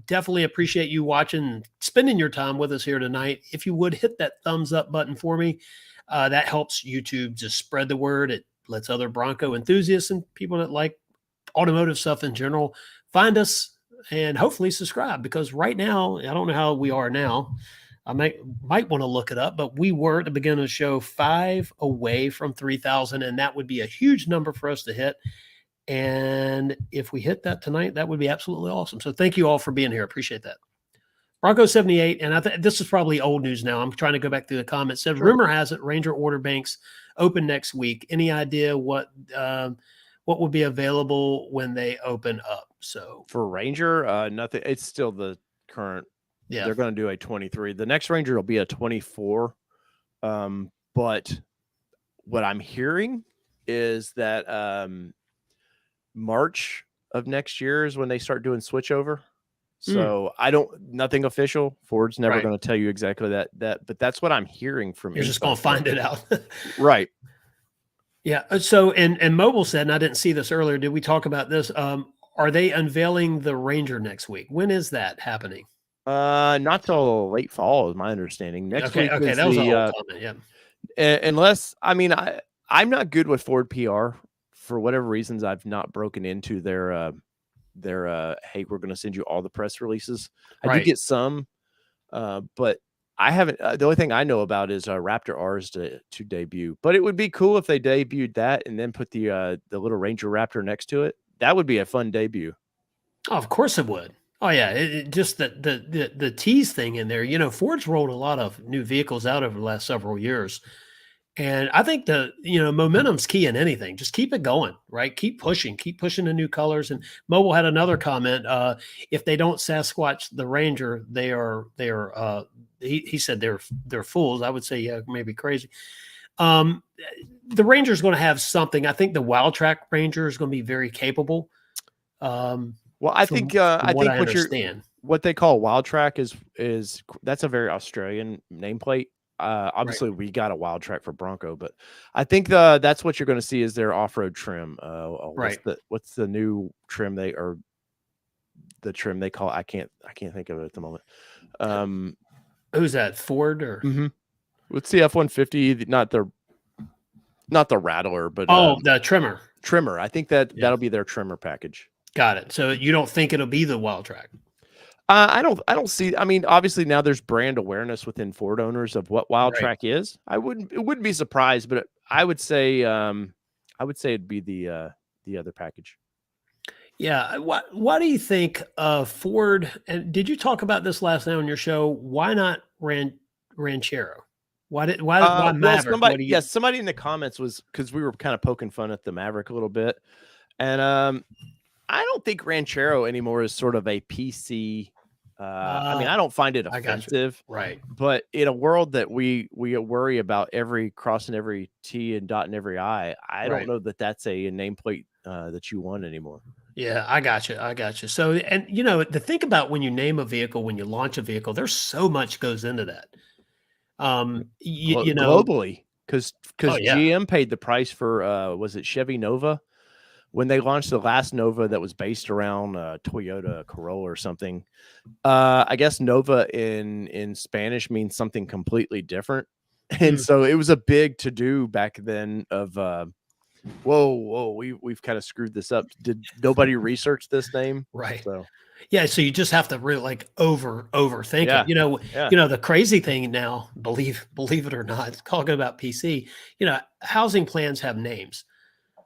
S1: Definitely appreciate you watching, spending your time with us here tonight. If you would hit that thumbs up button for me, that helps YouTube just spread the word. It lets other Bronco enthusiasts and people that like automotive stuff in general find us and hopefully subscribe. Because right now, I don't know how we are now. I might want to look it up, but we were at the beginning of the show 5 away from 3,000, and that would be a huge number for us to hit. And if we hit that tonight, that would be absolutely awesome. So thank you all for being here. Appreciate that. Bronco 78, and this is probably old news now. I'm trying to go back through the comments. Said
S2: Sure.
S1: rumor has it Ranger order banks open next week. Any idea what would be available when they open up? So
S2: For Ranger, nothing. It's still the current.
S1: yeah,
S2: They're going to do a 23. The next Ranger will be a 24. But what I'm hearing is that March of next year is when they start doing switchover. So nothing official. Ford's never
S1: right.
S2: going to tell you exactly but that's what I'm hearing from
S1: You're just going
S2: inside
S1: to find it out.
S2: Right.
S1: Yeah. So and Mobile said, and I didn't see this earlier. Did we talk about this? Are they unveiling the Ranger next week? When is that happening?
S2: Not till late fall is my understanding. Next
S1: Okay.
S2: week
S1: Okay.
S2: is
S1: That was a whole
S2: the
S1: comment. Yeah.
S2: unless I mean I'm not good with Ford PR for whatever reasons. I've not broken into their hey, we're going to send you all the press releases. I do
S1: Right.
S2: get some, but I haven't. The only thing I know about is Raptor R's to debut. But it would be cool if they debuted that and then put the little Ranger Raptor next to it. That would be a fun debut.
S1: Oh, of course it would. Oh yeah, just the tease thing in there. Ford's rolled a lot of new vehicles out over the last several years, and I think the momentum's key in anything. Just keep it going, right? Keep pushing the new colors. And Mobile had another comment. If they don't Sasquatch the Ranger, they are. He said they're fools. I would say yeah, maybe crazy. Um, the Ranger's going to have something. I think the Wild Track Ranger is going to be very capable. Um,
S2: Well,
S1: from
S2: I
S1: what
S2: think
S1: I understand.
S2: what they call Wild Track is that's a very Australian nameplate.
S1: Right.
S2: Obviously, we got a Wild Track for Bronco, but I think that's what you're going to see is their off road trim.
S1: Right.
S2: What's the new trim the trim they call? I can't think of it at the moment.
S1: Who's that? Ford or
S2: Mhm. What's the F-150? Not their Not the Rattler, but
S1: Oh, the trimmer.
S2: trimmer. I think that
S1: Yeah.
S2: that'll be their trimmer package.
S1: Got it. So you don't think it'll be the Wild Track?
S2: I don't see. I mean, obviously now there's brand awareness within Ford owners of what Wild
S1: Right.
S2: Track is. It wouldn't be surprised, but I would say it'd be the other package.
S1: Yeah. Why do you think Ford, and did you talk about this last night on your show? Why not Ranchero? Why
S2: Well,
S1: Maverick? What do you
S2: somebody in the comments was because we were kind of poking fun at the Maverick a little bit, and I don't think Ranchero anymore is sort of a PC. I mean, I don't find it
S1: I got you.
S2: offensive,
S1: Right.
S2: but in a world that we worry about every crossing every T and dotting every I, I don't
S1: Right.
S2: know that that's a nameplate that you want anymore.
S1: Yeah, I got you. I got you. So, and to think about when you name a vehicle, when you launch a vehicle, there's so much goes into that.
S2: Globally, because
S1: Oh yeah,
S2: GM paid the price for was it Chevy Nova when they launched the last Nova that was based around Toyota Corolla or something. I guess Nova in Spanish means something completely different, and so it was a big to do back then. Of whoa, we've kind of screwed this up. Did nobody research this name?
S1: right.
S2: So
S1: Yeah, so you just have to really like overthink
S2: yeah,
S1: it.
S2: yeah.
S1: The crazy thing now, believe it or not, talking about PC, housing plans have names.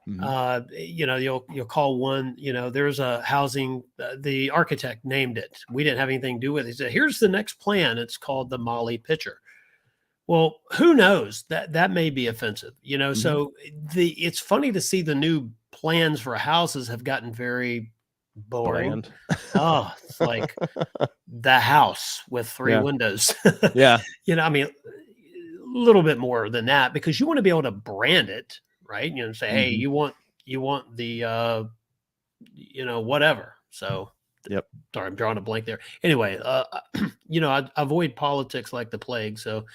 S2: Mhm.
S1: You'll call one, there's a housing, the architect named it. We didn't have anything to do with it. He said, here's the next plan. It's called the Molly Pitcher. Well, who knows? That may be offensive,
S2: Mhm.
S1: so it's funny to see the new plans for houses have gotten very boring.
S2: Bland.
S1: Oh, it's like the house with 3
S2: Yeah,
S1: windows.
S2: yeah.
S1: I mean, a little bit more than that because you want to be able to brand it, right? Say, hey,
S2: Mhm.
S1: you want the whatever. So
S2: Yep.
S1: sorry, I'm drawing a blank there. Anyway, I avoid politics like the plague. So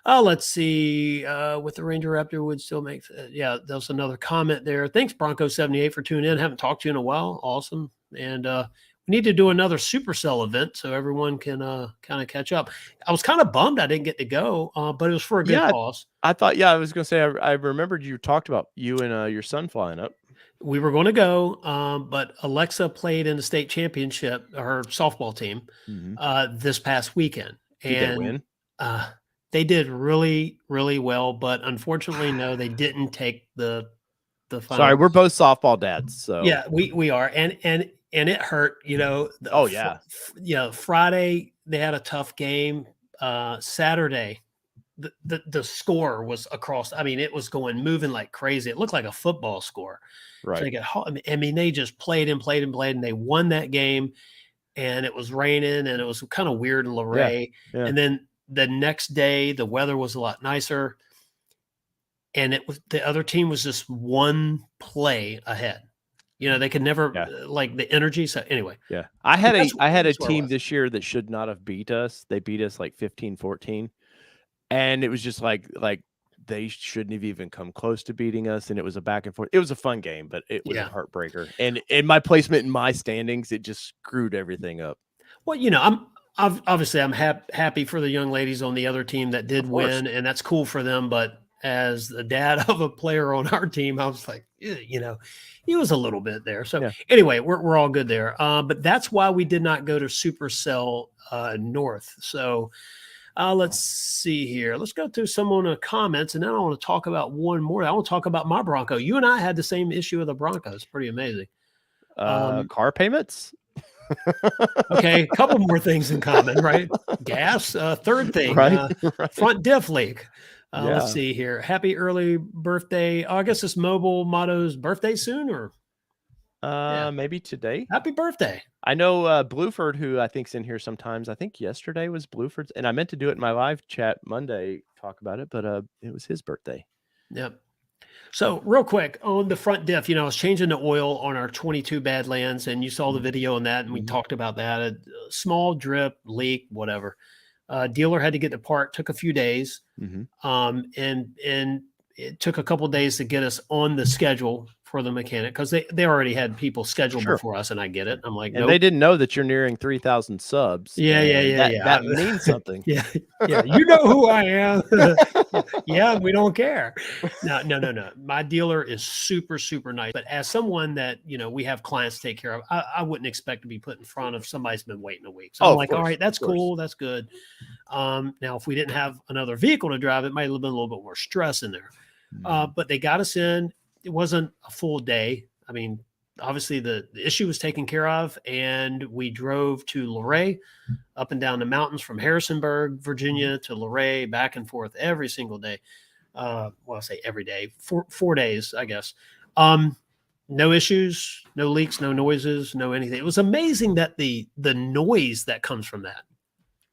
S1: let's see. With the Ranger Raptor would still make. Yeah, there's another comment there. Thanks, Bronco78 for tuning in. Haven't talked to you in a while. Awesome. And we need to do another Supercell event so everyone can kind of catch up. I was kind of bummed I didn't get to go, but it was for a good
S2: Yeah,
S1: cause.
S2: I thought. Yeah, I was gonna say. I remembered you talked about you and your son flying up.
S1: We were going to go, but Alexa played in the state championship, her softball team,
S2: Mhm.
S1: this past weekend,
S2: Did they
S1: and
S2: win?
S1: uh, they did really, really well. But unfortunately, no, they didn't take the
S2: Sorry,
S1: final.
S2: we're both softball dads, so
S1: Yeah, we are, and it hurt.
S2: oh, yeah.
S1: Friday they had a tough game. Saturday, the score was across. I mean, it was moving like crazy. It looked like a football score. So
S2: Right.
S1: they got home. I mean, they just played and played and played, and they won that game. And it was raining, and it was kind of weird in
S2: Yeah,
S1: Luray.
S2: yeah.
S1: And then the next day, the weather was a lot nicer, and it was the other team was just one play ahead. They could never
S2: Yeah,
S1: like the energy. So anyway,
S2: yeah.
S1: but that's
S2: I had a
S1: where it
S2: team
S1: was.
S2: this year that should not have beat us. They beat us, like, 15-14, and it was just like, they shouldn't have even come close to beating us, and it was a back and forth. It was a fun game, but it was a
S1: Yeah.
S2: heartbreaker, and in my placement in my standings, it just screwed everything up.
S1: Well, obviously I'm happy for the young ladies on the other team that did
S2: Of course.
S1: win, and that's cool for them. But as the dad of a player on our team, I was like, he was a little bit there. So
S2: Yeah.
S1: anyway, we're all good there. But that's why we did not go to Supercell North. So let's see here. Let's go through some of the comments, and then I want to talk about one more. I want to talk about my Bronco. You and I had the same issue with the Bronco. It's pretty amazing.
S2: Car payments?
S1: Okay, a couple more things in common, right? Gas. Third thing,
S2: Right, right.
S1: front diff leak. Let's
S2: Yeah.
S1: see here. Happy early birthday. Oh, I guess it's Mobile Motto's birthday soon, or yeah.
S2: Maybe today?
S1: Happy birthday.
S2: I know, Blueford, who I think's in here sometimes. I think yesterday was Blueford's, and I meant to do it in my live chat Monday, talk about it, but, it was his birthday.
S1: Yep. So real quick on the front diff, I was changing the oil on our 22 Badlands, and you saw the
S2: Mhm,
S1: video on that, and we
S2: mhm,
S1: talked about that. A small drip, leak, whatever. Dealer had to get the part. Took a few days.
S2: mhm.
S1: And it took a couple days to get us on the schedule for the mechanic because they already had people scheduled
S2: Sure.
S1: before us, and I get it. I'm like,
S2: And they
S1: nope.
S2: didn't know that you're nearing 3,000 subs,
S1: Yeah, yeah,
S2: and
S1: yeah,
S2: that
S1: yeah.
S2: that means something.
S1: Yeah, yeah. You know who I am. Yeah, we don't care. No, no, no, no. My dealer is super, super nice. But as someone that, we have clients to take care of, I wouldn't expect to be put in front of somebody's been waiting a week. So
S2: Oh,
S1: I'm
S2: of
S1: like, all
S2: course,
S1: right, that's
S2: of course.
S1: cool. That's good. Now, if we didn't have another vehicle to drive, it might have been a little bit more stress in there. But they got us in. It wasn't a full day. I mean, obviously the issue was taken care of, and we drove to Luray, up and down the mountains from Harrisonburg, Virginia to Luray, back and forth every single day. Well, I say every day, 4 days, I guess. Um, no issues, no leaks, no noises, no anything. It was amazing that the noise that comes from that.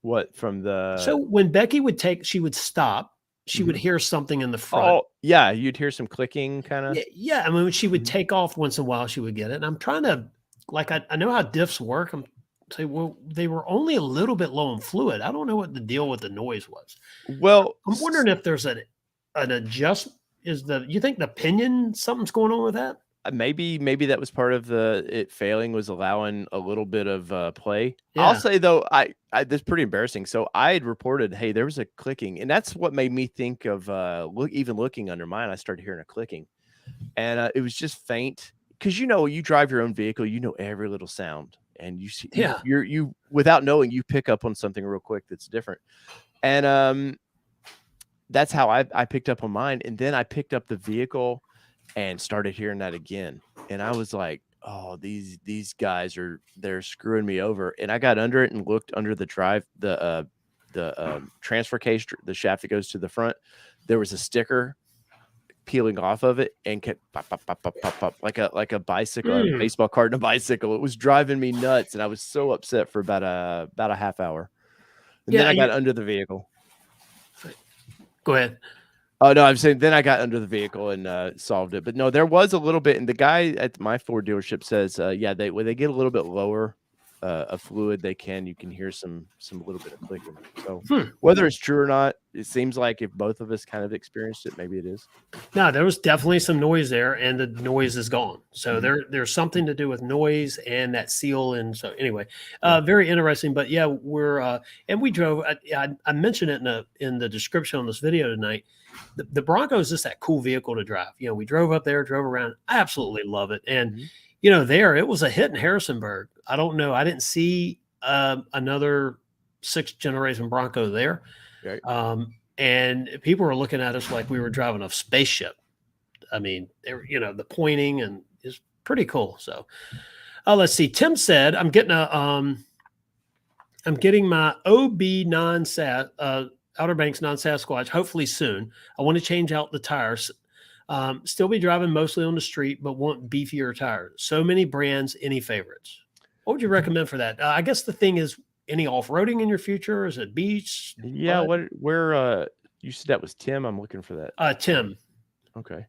S2: What from
S1: So
S2: the
S1: when Becky she would stop, she would
S2: Mhm.
S1: hear something in the front.
S2: Oh, yeah, you'd hear some clicking kinda.
S1: Yeah, yeah. I mean, when she would
S2: Mhm.
S1: take off once in a while, she would get it. And I'm trying to, like, I know how diffs work. I'm say, well, they were only a little bit low in fluid. I don't know what the deal with the noise was.
S2: Well,
S1: I'm wondering if there's an adjust. You think the pinion something's going on with that?
S2: maybe that was part of it failing was allowing a little bit of, play. I'll
S1: Yeah,
S2: say though, that's pretty embarrassing. So I had reported, "Hey, there was a clicking," and that's what made me think of, looking under mine, I started hearing a clicking, and, it was just faint because you drive your own vehicle, you know every little sound, and you see
S1: yeah.
S2: you without knowing, you pick up on something real quick that's different, and, that's how I picked up on mine, and then I picked up the vehicle and started hearing that again, and I was like, "Oh, these guys they're screwing me over," and I got under it and looked under the transfer case, the shaft that goes to the front. There was a sticker peeling off of it and kept pop, pop, pop, pop, pop, pop, like a bicycle, a
S1: Mm.
S2: baseball card and a bicycle. It was driving me nuts, and I was so upset for about a half hour, and then
S1: Yeah,
S2: I got under the vehicle.
S1: go ahead.
S2: Oh, no, I'm saying then I got under the vehicle and, solved it, but no, there was a little bit, and the guy at my Ford dealership says, yeah, when they get a little bit lower, of fluid, you can hear some little bit of clicking, so
S1: Hmm.
S2: whether it's true or not, it seems like if both of us kind of experienced it, maybe it is.
S1: No, there was definitely some noise there, and the noise is gone. So
S2: Mhm.
S1: there's something to do with noise and that seal. And so anyway,
S2: Yeah.
S1: very interesting. But yeah, we're and we drove. I mentioned it in the description on this video tonight. The Bronco is just that cool vehicle to drive. We drove up there, drove around. I absolutely love it. And
S2: Mhm.
S1: there it was a hit in Harrisonburg. I don't know. I didn't see another sixth generation Bronco there.
S2: Right.
S1: And people were looking at us like we were driving a spaceship. I mean, the pointing and is pretty cool. So, let's see. Tim said, I'm getting my OB non Sat Outer Banks non Sasquatch hopefully soon. I want to change out the tires. Still be driving mostly on the street, but want beefier tires. So many brands. Any favorites? What would you recommend for that? I guess the thing is, any off roading in your future? Is it beach?
S2: Yeah,
S1: Mud?
S2: you said that was Tim? I'm looking for that.
S1: Tim.
S2: Okay.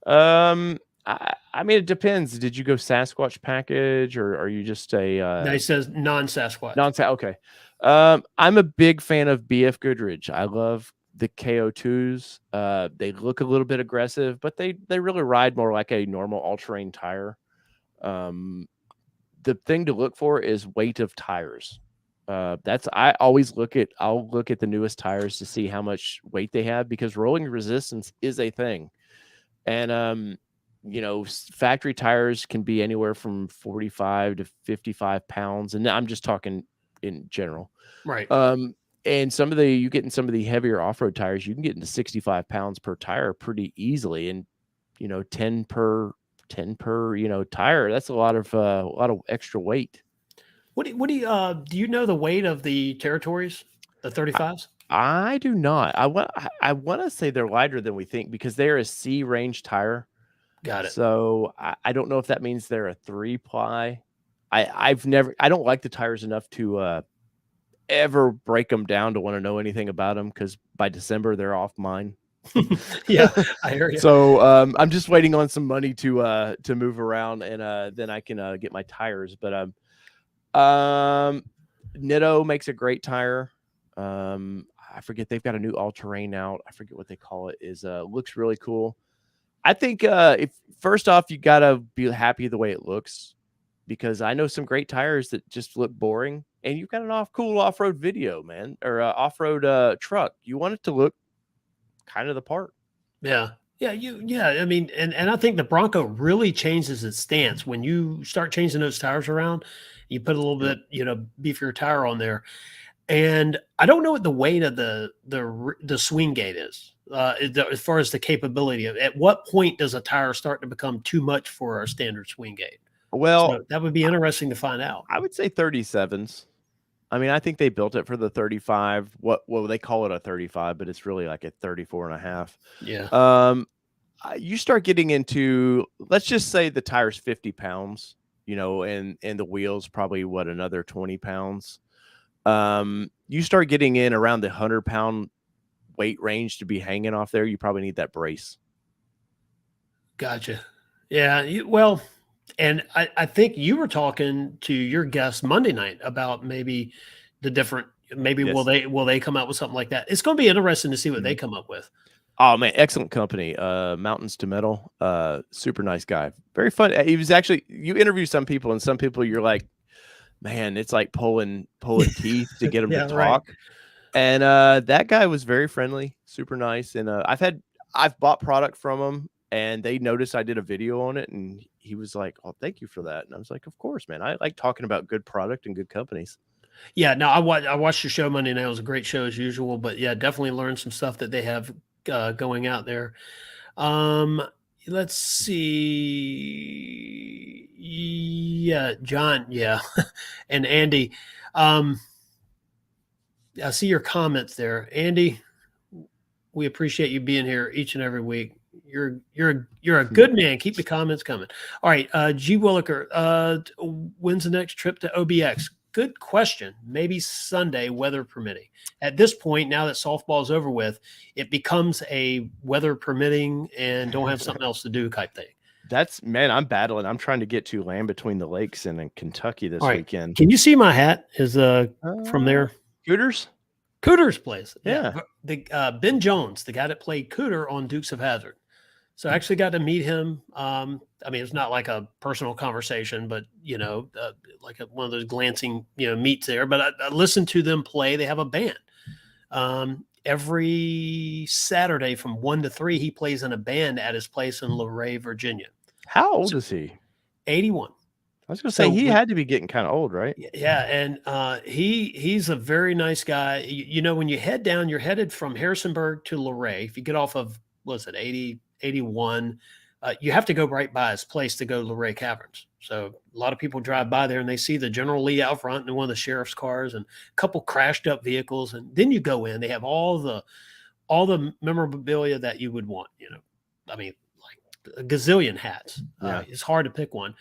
S2: I mean, it depends. Did you go Sasquatch package, or are you just a,
S1: No, he says non Sasquatch.
S2: non-sa okay. I'm a big fan of BF Goodrich. I love the KO2s. They look a little bit aggressive, but they really ride more like a normal all-terrain tire. The thing to look for is weight of tires. I'll look at the newest tires to see how much weight they have because rolling resistance is a thing. And factory tires can be anywhere from 45 to 55 pounds, and I'm just talking in general.
S1: Right.
S2: And you get in some of the heavier off-road tires, you can get into 65 pounds per tire pretty easily, and 10 per tire. That's a lot of extra weight.
S1: Do you know the weight of the territories, the 35s?
S2: I do not. I want to say they're lighter than we think because they're a C range tire.
S1: Got it.
S2: So I don't know if that means they're a 3-ply. I don't like the tires enough to ever break them down to want to know anything about them because by December they're off mine.
S1: Yeah, I hear you.
S2: So I'm just waiting on some money to move around and then I can get my tires. But Nitto makes a great tire. I forget, they've got a new all terrain out. I forget what they call it. Looks really cool. I think if first off, you gotta be happy the way it looks, because I know some great tires that just look boring, and you've got an cool off-road video, man, or off-road truck. You want it to look kind of the part.
S1: Yeah. Yeah. I mean, and I think the Bronco really changes its stance when you start changing those tires around. You put a little
S2: Yep.
S1: bit, beefier tire on there. And I don't know what the weight of the swing gate is, as far as the capability of. At what point does a tire start to become too much for a standard swing gate?
S2: Well,
S1: So that would be interesting to find out.
S2: I would say 37s. I mean, I think they built it for the 35. Well, they call it a 35, but it's really like a 34 and a half.
S1: Yeah,
S2: You start getting into, let's just say the tire's 50 pounds, and the wheels probably another 20 pounds. You start getting in around the 100-pound weight range to be hanging off there. You probably need that brace.
S1: gotcha. Yeah, well, and I think you were talking to your guest Monday night about maybe the different. Maybe
S2: Yes.
S1: will they come out with something like that? It's going to be interesting to see what they
S2: Mhm.
S1: come up with.
S2: Oh man, excellent company. Mountains to Metal. Super nice guy. Very fun. He was actually, you interview some people, and some people you're like, man, it's like pulling teeth to get them to
S1: Yeah, right.
S2: talk. And that guy was very friendly, super nice. And I've bought product from him, and they noticed I did a video on it, and he was like, "Oh, thank you for that." And I was like, "Of course, man. I like talking about good product and good companies."
S1: Yeah, no, I watched your show Monday night. It was a great show as usual, but yeah, definitely learned some stuff that they have going out there. Um, let's see. Yeah, John. Yeah, and Andy. Um, I see your comments there, Andy. We appreciate you being here each and every week. You're a good man. Keep the comments coming. All right, G Williker. When's the next trip to OBX? Good question. Maybe Sunday, weather permitting. At this point, now that softball's over with, it becomes a weather permitting and don't have something else to do type thing.
S2: Man, I'm battling. I'm trying to get to Land Between the Lakes and in Kentucky this
S1: All right.
S2: weekend.
S1: Can you see my hat? Is from there?
S2: Scooters?
S1: Cooter's place.
S2: Yeah.
S1: The Ben Jones, the guy that played Cooter on Dukes of Hazzard. So I actually got to meet him. I mean, it's not like a personal conversation, but like one of those glancing, meets there. But I listened to them play. They have a band. Every Saturday from 1 to 3, he plays in a band at his place in Luray, Virginia.
S2: How old is he?
S1: 81.
S2: I was going to say he had to be getting kind of old, right?
S1: Yeah, and he's a very nice guy. When you head down, you're headed from Harrisonburg to Luray. If you get off of, what's it, 80, 81, you have to go right by his place to go to Luray Caverns. So a lot of people drive by there and they see the General Lee out front and one of the sheriff's cars and a couple crashed up vehicles. And then you go in, they have all the memorabilia that you would want. I mean, like a gazillion hats.
S2: Yeah.
S1: It's hard to pick one.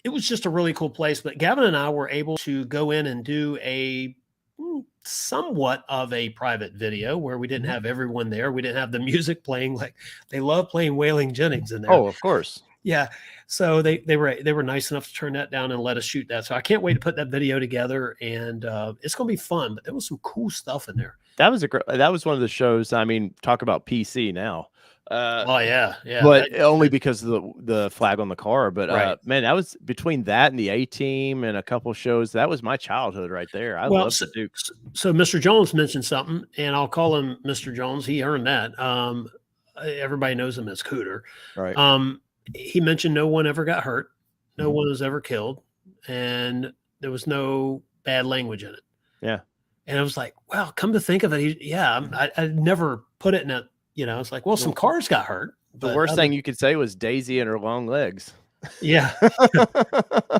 S1: It was just a really cool place. But Gavin and I were able to go in and do a somewhat of a private video where we didn't have everyone there. We didn't have the music playing. Like they love playing Wailing Jennings in there.
S2: Oh, of course.
S1: Yeah. So they were nice enough to turn that down and let us shoot that. So I can't wait to put that video together, and it's going to be fun. But there was some cool stuff in there.
S2: That was one of the shows. I mean, talk about PC now.
S1: Oh yeah,
S2: but only because of the flag on the car. But
S1: right.
S2: Man, that was between that and the A-Team and a couple shows. That was my childhood right there. I love the Dukes.
S1: So Mr. Jones mentioned something, and I'll call him Mr. Jones. He earned that. Everybody knows him as Cooter.
S2: Right.
S1: He mentioned no one ever got hurt, no one was ever killed, and there was no bad language in it.
S2: Yeah.
S1: And I was like, well, come to think of it, I never put it in a. It's like, well, some cars got hurt.
S2: The worst thing you could say was Daisy and her long legs.
S1: Yeah.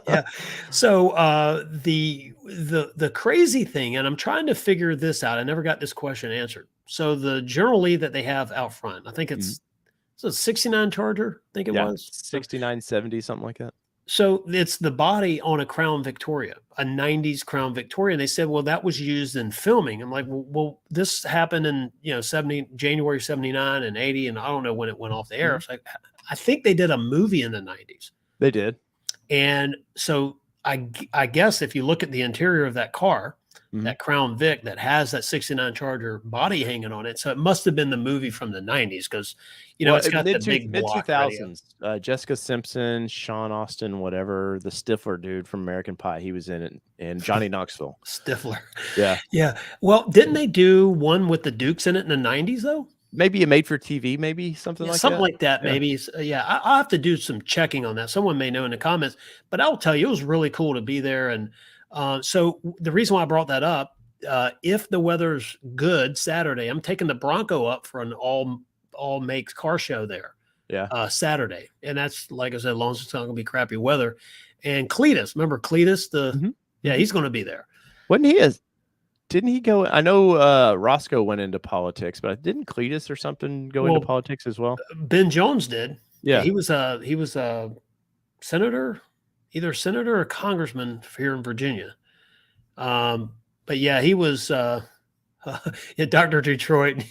S1: Yeah. So the crazy thing, and I'm trying to figure this out. I never got this question answered. So the General Lee that they have out front, I think it's a 69 Charger, I think it was.
S2: 69, 70, something like that.
S1: So it's the body on a Crown Victoria, a 90s Crown Victoria. And they said, well, that was used in filming. I'm like, well, this happened in, January 79 and 80. And I don't know when it went off the air. It's like, I think they did a movie in the 90s.
S2: They did.
S1: And so I guess if you look at the interior of that car,
S2: Mhm.
S1: that Crown Vic that has that '69 Charger body hanging on it. So it must have been the movie from the '90s because,
S2: Well,
S1: it's got the big
S2: mid two
S1: block radio.
S2: thousands. Jessica Simpson, Sean Austin, whatever the Stifler dude from American Pie, he was in it, and Johnny Knoxville.
S1: Stifler.
S2: Yeah,
S1: Yeah. Well, didn't they do one with the Dukes in it in the '90s though?
S2: maybe a made for TV, maybe something
S1: Yeah,
S2: like
S1: something
S2: that.
S1: like that,
S2: Yeah,
S1: maybe. Yeah, I'll have to do some checking on that. Someone may know in the comments, but I'll tell you, it was really cool to be there. And the reason why I brought that up, if the weather's good Saturday, I'm taking the Bronco up for an all makes car show there
S2: yeah.
S1: Saturday, and that's like I said, as long as it's not going to be crappy weather. And Cletus, remember Cletus?
S2: Mhm,
S1: Yeah,
S2: mhm.
S1: he's going to be there.
S2: Wasn't he as Didn't he go? I know Roscoe went into politics, but didn't Cletus or something go into
S1: Well,
S2: politics as well?
S1: Ben Jones did. Yeah,
S2: Yeah.
S1: he was a senator, either senator or congressman here in Virginia. But yeah, he was yeah, Dr. Detroit.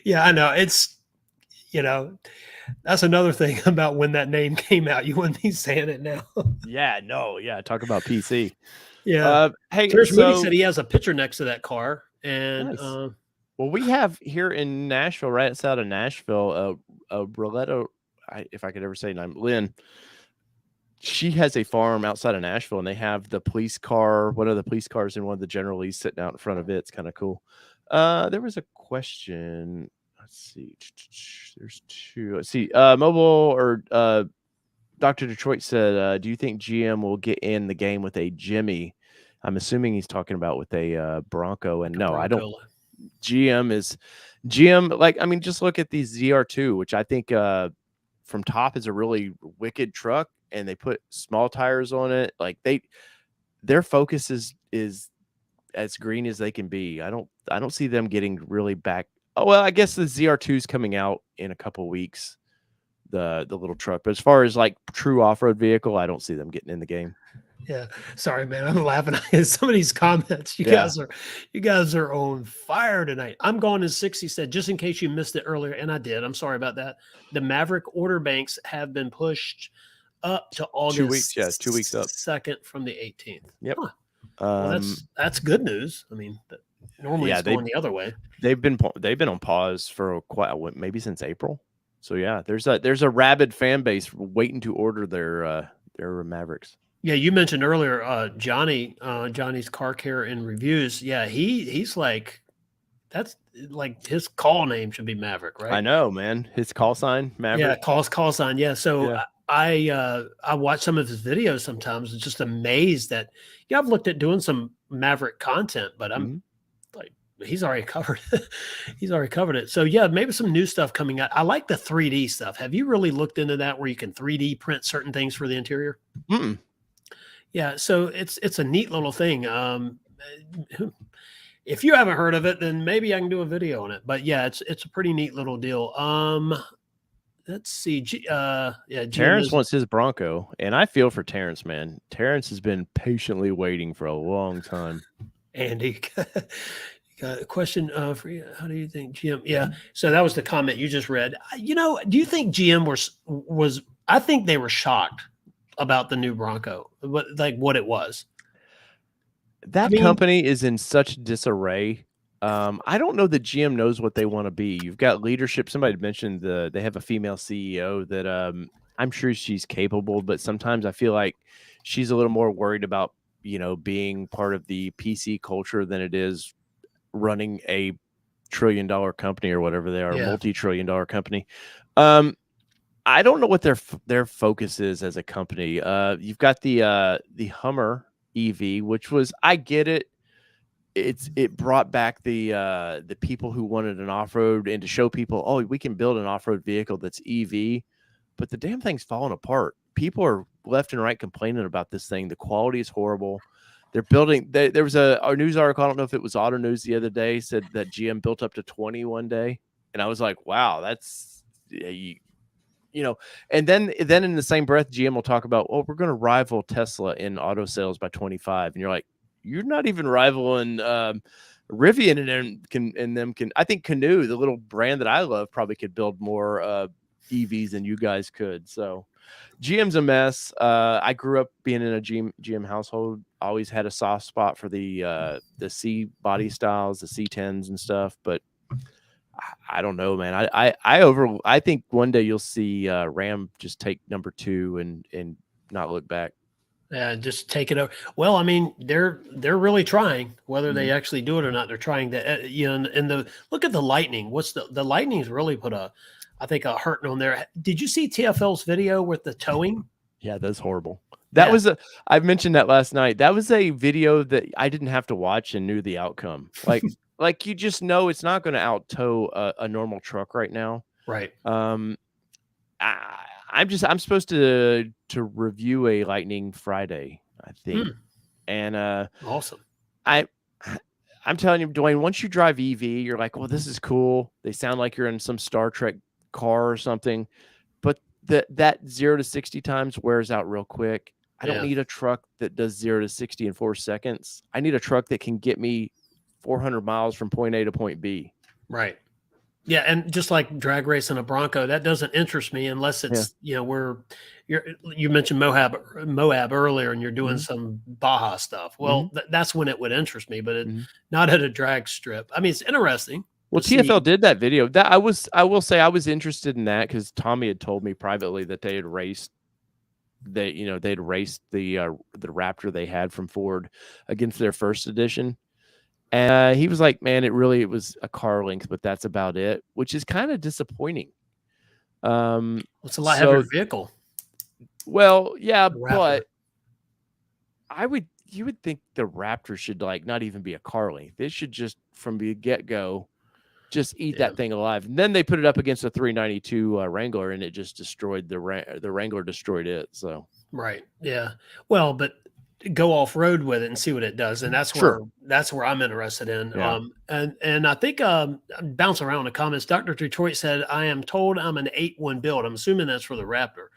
S1: Yeah, I know. It's you know, that's another thing about when that name came out. You wouldn't be saying it now.
S2: Yeah, no, yeah. Talk about PC.
S1: Yeah.
S2: Hey,
S1: Terrence Moody
S2: so
S1: said he has a picture next to that car. And
S2: nice. Well, we have here in Nashville, right outside of Nashville, a Roletta. If I could ever say her name, Lynn. She has a farm outside of Nashville, and they have the police car. One of the police cars in one of the General Lee's sitting out in front of it. It's kind of cool. There was a question. Let's see. There's two. Let's see. Mobile or Dr. Detroit said, "Do you think GM will get in the game with a Jimmy?" I'm assuming he's talking about with a Bronco. And
S1: like a
S2: no, I don't.
S1: Bronco.
S2: GM. Like, I mean, just look at these ZR2, which I think from top is a really wicked truck, and they put small tires on it. Like their focus is as green as they can be. I don't see them getting really back. Oh well, I guess the ZR2 is coming out in a couple weeks. The little truck, but as far as like true off-road vehicle, I don't see them getting in the game.
S1: Yeah. Sorry, man. I'm laughing at some of these comments.
S2: Yeah.
S1: You guys are on fire tonight. I'm going in 60 said, just in case you missed it earlier, and I did. I'm sorry about that. The Maverick order banks have been pushed up to
S2: 2 weeks. Yeah,
S1: August
S2: 2 weeks up.
S1: 2nd from the 18th.
S2: Yep.
S1: Huh. Well, that's good news. I mean, normally
S2: yeah,
S1: it's going the other way.
S2: they've been on pause for maybe since April. So yeah, there's a rabid fan base waiting to order their Mavericks.
S1: Yeah, you mentioned earlier, Johnny's Car Care and Reviews. Yeah, he's like, that's like his call name should be Maverick, right?
S2: I know, man. His call sign, Maverick.
S1: Yeah, call sign. Yeah. So
S2: Yeah.
S1: I watch some of his videos sometimes. It's just amazed that I've looked at doing some Maverick content, but I'm like, he's already covered it. He's already covered it. So yeah, maybe some new stuff coming out. I like the 3D stuff. Have you really looked into that where you can 3D print certain things for the interior?
S2: Mm-mm.
S1: Yeah, so it's a neat little thing. If you haven't heard of it, then maybe I can do a video on it. But yeah, it's a pretty neat little deal. Let's see. Yeah,
S2: Terrence wants his Bronco, and I feel for Terrence, man. Terrence has been patiently waiting for a long time.
S1: Andy, got a question for you. How do you think GM? Yeah, so that was the comment you just read. Do you think GM was? I think they were shocked about the new Bronco, what it was.
S2: That company is in such disarray. I don't know that GM knows what they want to be. You've got leadership. Somebody mentioned they have a female CEO that I'm sure she's capable, but sometimes I feel like she's a little more worried about being part of the PC culture than it is running a $1 trillion company or whatever they are, multi-trillion-dollar company. I don't know what their focus is as a company. You've got the Hummer EV, which was, I get it. It brought back the people who wanted an off-road and to show people, oh, we can build an off-road vehicle that's EV, but the damn thing's falling apart. People are left and right complaining about this thing. The quality is horrible. They're building. There was a news article. I don't know if it was Auto News the other day, said that GM built up to 20 one day, and I was like, wow, that's and then in the same breath, GM will talk about, oh, we're going to rival Tesla in auto sales by 25. And you're like, you're not even rivaling Rivian can. I think Canoe, the little brand that I love, probably could build more EVs than you guys could. So GM's a mess. I grew up being in a GM household. always had a soft spot for the C body styles, the C10s and stuff. But I don't know, man. I think one day you'll see Ram just take number 2 and not look back.
S1: Just take it over. Well, I mean, they're really trying. Whether they
S2: Mhm.
S1: actually do it or not, they're trying to. And the look at the Lightning. What's the Lightning's really put I think a hurting on there. Did you see TFL's video with the towing?
S2: Yeah, that's horrible.
S1: Yeah.
S2: I mentioned that last night. That was a video that I didn't have to watch and knew the outcome. Like you just know it's not going to out tow a normal truck right now.
S1: Right.
S2: Um, I'm supposed to review a Lightning Friday, I think. And
S1: Awesome.
S2: I'm telling you, Duane, once you drive EV, you're like, well, this is cool. They sound like you're in some Star Trek car or something. But that 0 to 60 times wears out real quick. I don't need a truck that does 0 to 60 in 4 seconds. I need a truck that can get me 400 miles from point A to point B.
S1: Right. Yeah, and just like drag racing a Bronco, that doesn't interest me unless it's you mentioned Moab earlier, and you're doing some Baja stuff. Well, that's when it would interest me, but not at a drag strip. I mean, it's interesting.
S2: Well, TFL did that video. That I will say I was interested in that because Tommy had told me privately that they had raced. They'd raced the Raptor they had from Ford against their first edition. And he was like, man, it was a car length, but that's about it, which is kind of disappointing.
S1: It's a lot heavier vehicle.
S2: Well, yeah, but you would think the Raptor should like not even be a car length. It should just from the get-go just eat that thing alive. And then they put it up against a 392 Wrangler, and it just destroyed the Wrangler destroyed it. So
S1: right, yeah. Well, but go off road with it and see what it does, and that's where I'm interested in.
S2: Yeah.
S1: And I think I'm bouncing around the comments. Dr. Detroit said, "I am told I'm an 8-1 build." I'm assuming that's for the Raptor.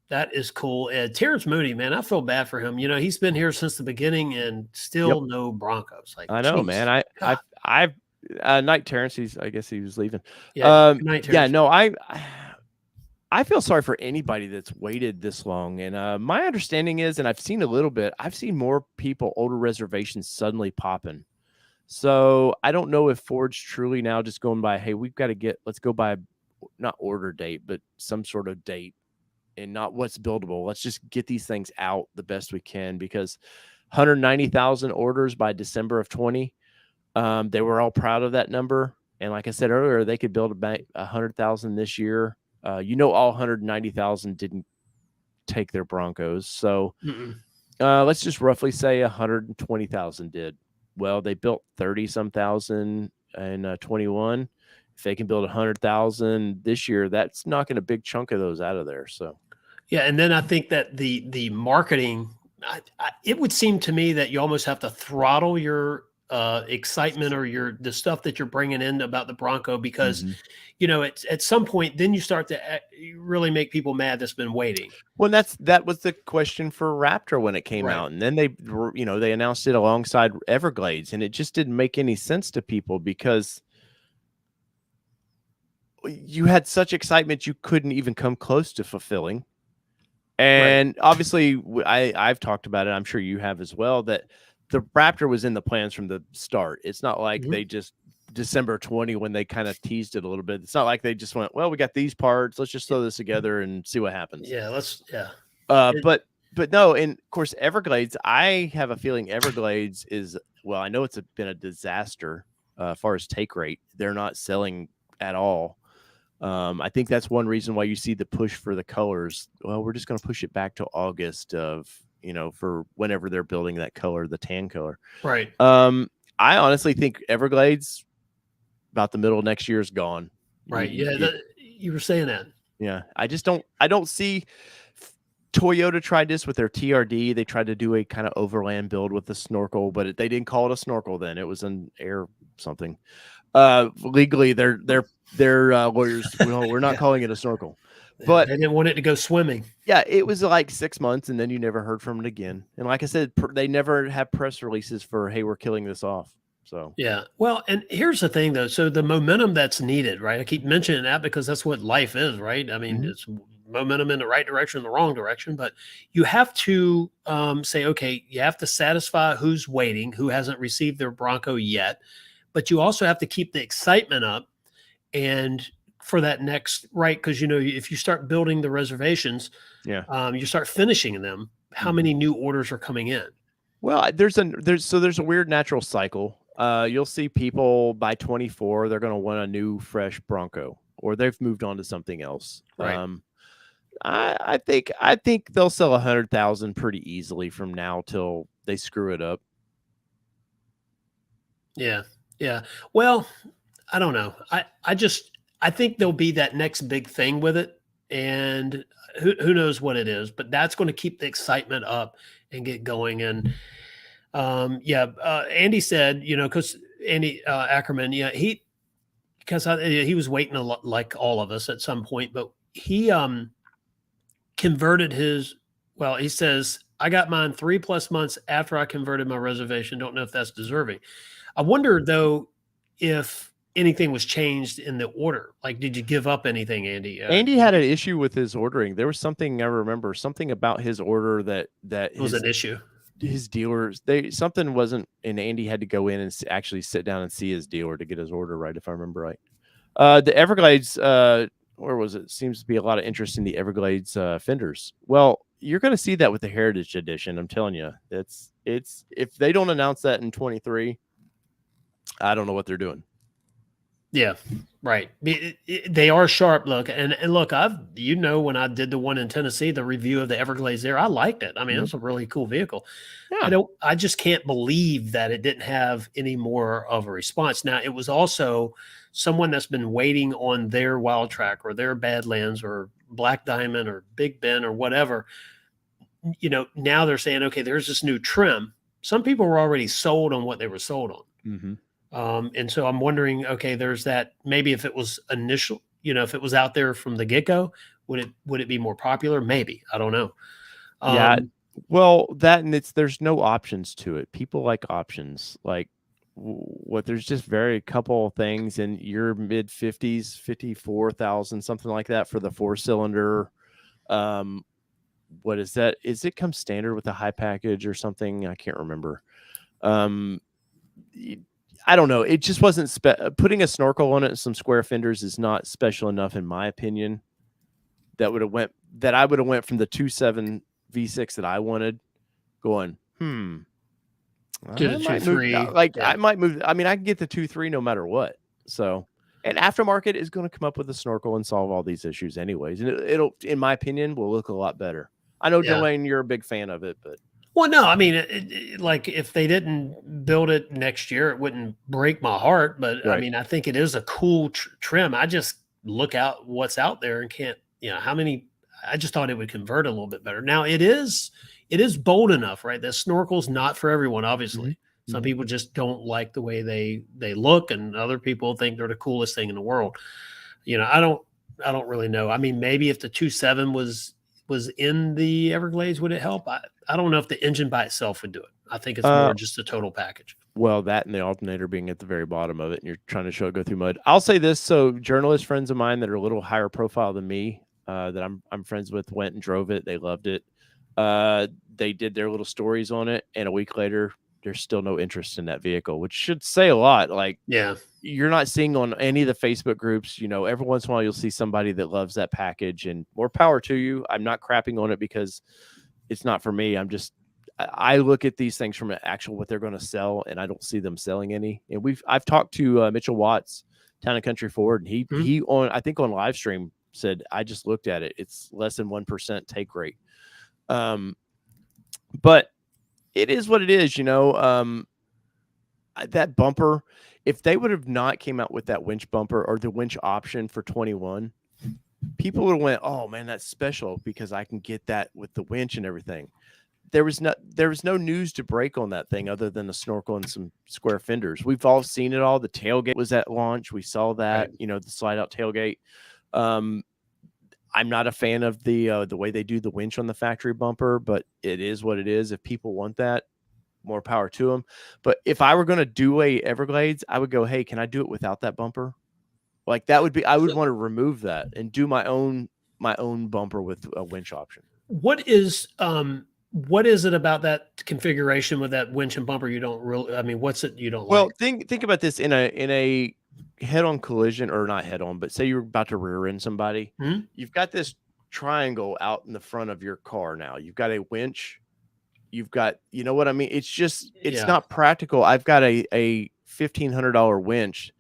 S1: That is cool. Terrence Moody, man, I feel bad for him. He's been here since the beginning and still no Broncos. Like
S2: I know, man. I've night Terrence. I guess he was leaving.
S1: Yeah, night, Terrence.
S2: No, I feel sorry for anybody that's waited this long. And my understanding is, and I've seen a little bit, I've seen more people, older reservations suddenly popping. So I don't know if Ford's truly now just going by, hey, let's go by not order date, but some sort of date and not what's buildable. Let's just get these things out the best we can because 190,000 orders by December of 20. They were all proud of that number. And like I said earlier, they could build about 100,000 this year. All 190,000 didn't take their Broncos. So let's just roughly say 120,000 did. Well, they built 30-some thousand in 21. If they can build 100,000 this year, that's knocking a big chunk of those out of there. So,
S1: yeah. And then I think that the marketing, it would seem to me that you almost have to throttle your excitement or the stuff that you're bringing in about the Bronco because it's at some point then you start to really make people mad that's been waiting.
S2: Well, that was the question for Raptor when it came out, and then they announced it alongside Everglades, and it just didn't make any sense to people because you had such excitement you couldn't even come close to fulfilling. And obviously I've talked about it, I'm sure you have as well, that the Raptor was in the plans from the start. It's not like they just December 20 when they kind of teased it a little bit. It's not like they just went, well, we got these parts. Let's just throw this together and see what happens.
S1: Yeah,
S2: But no, and of course, Everglades, I have a feeling Everglades is, well, I know it's been a disaster as far as take rate. They're not selling at all. I think that's one reason why you see the push for the colors. Well, we're just going to push it back to August of, for whenever they're building that color, the tan color.
S1: Right.
S2: I honestly think Everglades about the middle of next year is gone.
S1: Right. You were saying that.
S2: Yeah. I don't see Toyota tried this with their TRD. They tried to do a kind of overland build with the snorkel, but they didn't call it a snorkel then. It was an air something. Legally, their lawyers, we're not calling it a snorkel. But
S1: they didn't want it to go swimming.
S2: Yeah, it was like 6 months, and then you never heard from it again. And like I said, they never have press releases for, hey, we're killing this off. So
S1: yeah. Well, and here's the thing, though. So the momentum that's needed, right? I keep mentioning that because that's what life is, right? I mean, it's momentum in the right direction, the wrong direction. But you have to say, okay, you have to satisfy who's waiting, who hasn't received their Bronco yet. But you also have to keep the excitement up and for that next right, because if you start building the reservations,
S2: Yeah.
S1: you start finishing them. How
S2: Mhm.
S1: many new orders are coming in?
S2: Well, there's a weird natural cycle. You'll see people by 24, they're going to want a new, fresh Bronco, or they've moved on to something else.
S1: Right.
S2: I think they'll sell 100,000 pretty easily from now till they screw it up.
S1: Yeah. Yeah. Well, I don't know. I think there'll be that next big thing with it, and who knows what it is, but that's going to keep the excitement up and get going. And yeah, Andy said, because Andy Ackerman, yeah, he was waiting a lot like all of us at some point, but he converted his. Well, he says I got mine 3+ months after I converted my reservation. Don't know if that's deserving. I wonder though if anything was changed in the order. Like, did you give up anything, Andy?
S2: Andy had an issue with his ordering. There was something I remember, something about his order that
S1: It was an issue.
S2: his dealers, something wasn't, and Andy had to go in and actually sit down and see his dealer to get his order right, if I remember right. The Everglades, where was it? Seems to be a lot of interest in the Everglades fenders. Well, you're going to see that with the Heritage Edition. I'm telling you, it's if they don't announce that in 23, I don't know what they're doing.
S1: Yeah, right. They are sharp look, and look, when I did the one in Tennessee, the review of the Everglades there, I liked it. I mean, it's a really cool vehicle.
S2: Yeah.
S1: I just can't believe that it didn't have any more of a response. Now, it was also someone that's been waiting on their Wild Track or their Badlands or Black Diamond or Big Ben or whatever. Now they're saying, okay, there's this new trim. Some people were already sold on what they were sold on.
S2: Mm-hmm.
S1: And so I'm wondering, okay, there's that. Maybe if it was initial, if it was out there from the get-go, would it be more popular? Maybe. I don't know.
S2: Yeah. Well, there's no options to it. People like options. Like there's just very couple things in your mid 50s, 54,000, something like that for the 4-cylinder. What is that? Is it come standard with a high package or something? I can't remember. I don't know. It just wasn't putting a snorkel on it and some square fenders is not special enough, in my opinion. I would have went from the 2.7 V6 that I wanted, going,
S1: to
S2: I
S1: the
S2: might
S1: 2.3.
S2: I might move. I mean, I can get the 2.3 no matter what. So, and aftermarket is going to come up with a snorkel and solve all these issues anyways. And it'll, in my opinion, will look a lot better. I know, Duane, you're a big fan of it, but.
S1: Well, no, I mean, like if they didn't build it next year, it wouldn't break my heart. But
S2: Right.
S1: I mean, I think it is a cool trim. I just look out what's out there and can't, how many. I just thought it would convert a little bit better. Now it is bold enough, right? The snorkel's not for everyone, obviously.
S2: Mm-hmm.
S1: Some people just don't like the way they look, and other people think they're the coolest thing in the world. I don't really know. I mean, maybe if the 2.7 was in the Everglades, would it help? I don't know if the engine by itself would do it. I think it's more just a total package.
S2: Well, that and the alternator being at the very bottom of it, and you're trying to show it go through mud. I'll say this: so journalist friends of mine that are a little higher profile than me, that I'm friends with, went and drove it. They loved it. They did their little stories on it, and a week later, there's still no interest in that vehicle, which should say a lot. Like,
S1: yeah,
S2: you're not seeing on any of the Facebook groups, every once in a while you'll see somebody that loves that package, and more power to you. I'm not crapping on it because it's not for me. I look at these things from an actual what they're going to sell, and I don't see them selling any. And I've talked to Mitchell Watts, Town and Country Ford, and he I think on live stream said, I just looked at it. It's less than 1% take rate. But it is what it is, that bumper, if they would have not came out with that winch bumper or the winch option for 21, people would have went, oh man, that's special because I can get that with the winch and everything. There was no news to break on that thing other than the snorkel and some square fenders. We've all seen it all. The tailgate was at launch. We saw that,
S1: right.
S2: The slide out tailgate. I'm not a fan of the way they do the winch on the factory bumper, but it is what it is. If people want that, more power to them. But if I were going to do a Everglades, I would go, hey, can I do it without that bumper? Like that would be, I would want to remove that and do my own my own bumper with a winch option.
S1: What is it about that configuration with that winch and bumper you don't really? I mean, what's it you don't
S2: Well,
S1: like?
S2: think about this in a head-on collision, or not head-on, but say you're about to rear end somebody.
S1: Hmm?
S2: You've got this triangle out in the front of your car now. You've got a winch. You've got, you know what I mean? It's
S1: Yeah,
S2: not practical. I've got a $1,500 winch,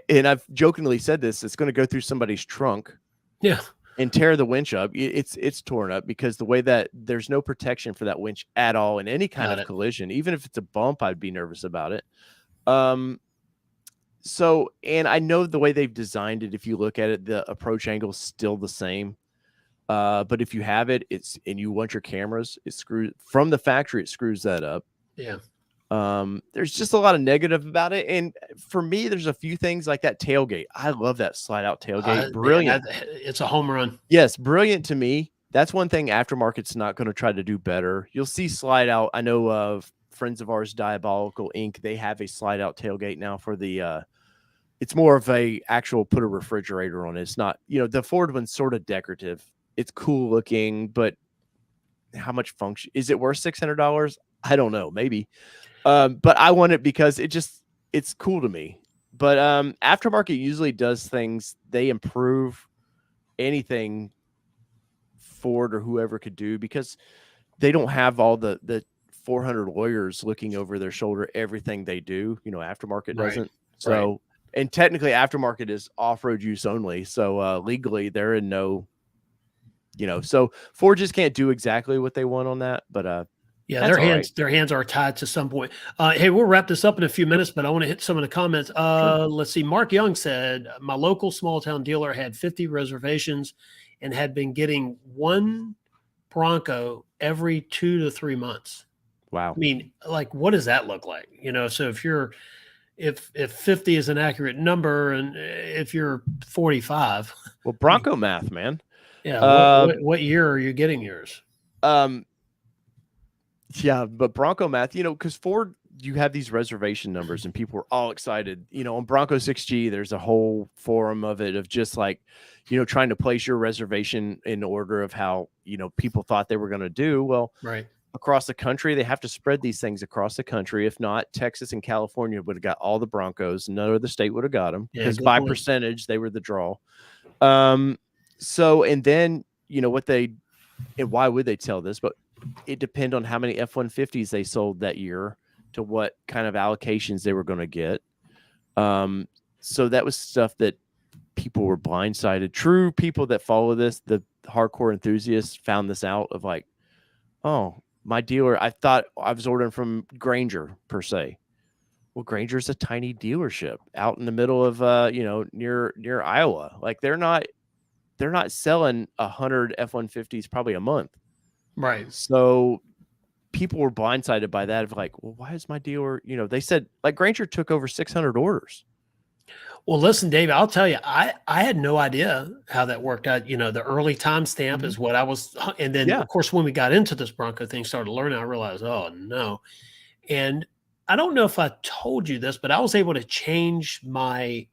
S2: and I've jokingly said this. It's going to go through somebody's trunk
S1: yeah,
S2: and tear the winch up. It's torn up because the way that there's no protection for that winch at all in any kind
S1: got
S2: of
S1: it.
S2: collision. Even if it's a bump, I'd be nervous about it. So, and I know the way they've designed it, if you look at it, the approach angle is still the same. But if you have it, and you want your cameras, it screws from the factory, it screws that up.
S1: Yeah.
S2: There's just a lot of negative about it. And for me, there's a few things like that tailgate. I love that slide out tailgate.
S1: Man,
S2: Brilliant.
S1: it's a home run.
S2: Yes, brilliant to me. That's one thing aftermarket's not going to try to do better. You'll see slide out. I know friends of ours, Diabolical Inc., they have a slide out tailgate now for the it's more of a actual put a refrigerator on it. It's not, the Ford one's sort of decorative. It's cool looking, but how much function is it worth? $600? I don't know, maybe. But I want it because it's cool to me. But aftermarket usually does things, they improve anything Ford or whoever could do because they don't have all the 400 lawyers looking over their shoulder everything they do. Aftermarket
S1: Right.
S2: doesn't. So, and technically aftermarket is off-road use only. So legally they're in no, so Ford just can't do exactly what they want on that. But
S1: Yeah,
S2: that's all right.
S1: their hands are tied to some point. Hey, we'll wrap this up in a few minutes, but I want to hit some of the comments.
S2: Sure.
S1: Let's see. Mark Young said, my local small town dealer had 50 reservations and had been getting one Bronco every 2 to 3 months.
S2: Wow.
S1: I mean, like, what does that look like? So if 50 is an accurate number, and if you're 45,
S2: Well, Bronco math, man.
S1: yeah, what year are you getting yours?
S2: Yeah, but Bronco math, because Ford, you have these reservation numbers and people are all excited. On Bronco 6G, there's a whole forum of it of just like, trying to place your reservation in order of how, people thought they were going to do. Well,
S1: Right.
S2: across the country, they have to spread these things across the country. If not, Texas and California would have got all the Broncos. None of the state would have got them because by percentage, they were the draw. So, and then, and why would they tell this? But it depends on how many F-150s they sold that year to what kind of allocations they were going to get. So that was stuff that people were blindsided. True people that follow this, the hardcore enthusiasts found this out of like, oh, my dealer, I thought I was ordering from Ranger per se. Well, Granger's a tiny dealership out in the middle of, near Iowa. Like they're not selling 100 F-150s probably a month.
S1: Right.
S2: So people were blindsided by that of like, well, why is my dealer, they said like Ranger took over 600 orders.
S1: Well, listen, Dave, I'll tell you, I had no idea how that worked out. The early timestamp is what I was. And then, of course, when we got into this Bronco thing, started learning, I realized, oh, no. And I don't know if I told you this, but I was able to change my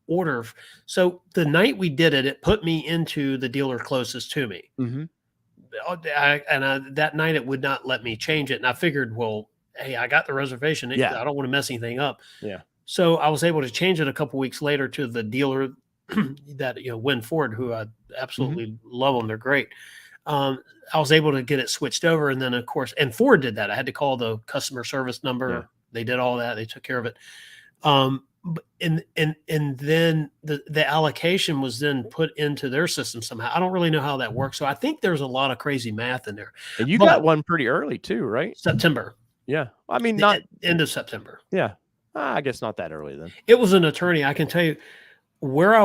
S1: order. So the night we did it, it put me into the dealer closest to me.
S2: Mm-hmm.
S1: That night it would not let me change it. And I figured, well, hey, I got the reservation. I don't want to mess anything up.
S2: Yeah.
S1: So I was able to change it a couple weeks later to the dealer that, Win Ford, who I absolutely love them. They're great. I was able to get it switched over. And then, of course, and Ford did that. I had to call the customer service number. Yeah. They did all that. They took care of it. And then the allocation was then put into their system somehow. I don't really know how that works. So I think there's a lot of crazy math in there.
S2: And you got one pretty early too, right?
S1: September.
S2: Yeah. I mean, not
S1: end of September.
S2: Yeah. I guess not that early then.
S1: It was an attorney. I can tell you where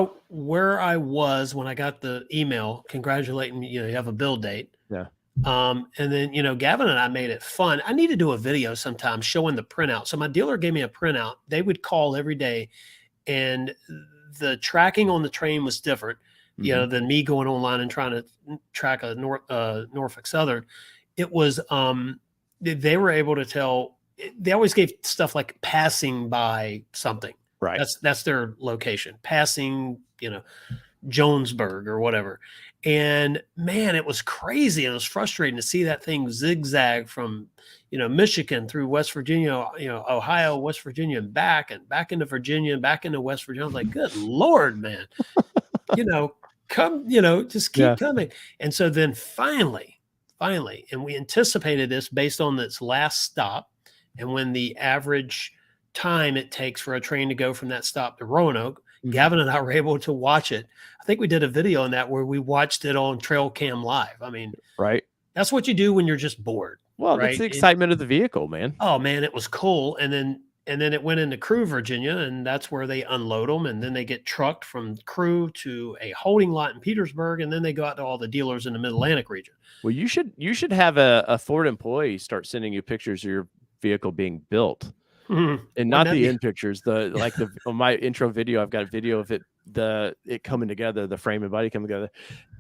S1: I was when I got the email congratulating me, you have a bill date.
S2: Yeah.
S1: And then, Gavin and I made it fun. I need to do a video sometime showing the printout. So my dealer gave me a printout. They would call every day, and the tracking on the train was different, than me going online and trying to track a Norfolk Southern. It was, they were able to tell. They always gave stuff like passing by something.
S2: Right.
S1: That's their location. Passing, Jonesburg or whatever. And man, it was crazy. It was frustrating to see that thing zigzag from, Michigan through West Virginia, Ohio, West Virginia, and back into Virginia and back into West Virginia. I was like, good Lord, man, you know, come, just
S2: Yeah.
S1: keep coming. And so then finally, and we anticipated this based on its last stop and when the average time it takes for a train to go from that stop to Roanoke.
S2: Mhm.
S1: Gavin and I were able to watch it. I think we did a video on that where we watched it on Trail Cam Live. I mean,
S2: Right.
S1: that's what you do when you're just bored,
S2: Well, that's
S1: right?
S2: the excitement of the vehicle, man.
S1: Oh man, it was cool. And then it went into Crew, Virginia, and that's where they unload them, and then they get trucked from Crew to a holding lot in Petersburg, and then they go out to all the dealers in the Mid Atlantic region.
S2: Well, you should have a Ford employee start sending you pictures of your vehicle being built,
S1: Mhm.
S2: and
S1: Wouldn't
S2: not
S1: that
S2: the
S1: be?
S2: end pictures. On my intro video, I've got a video of it coming together, the frame and body coming together,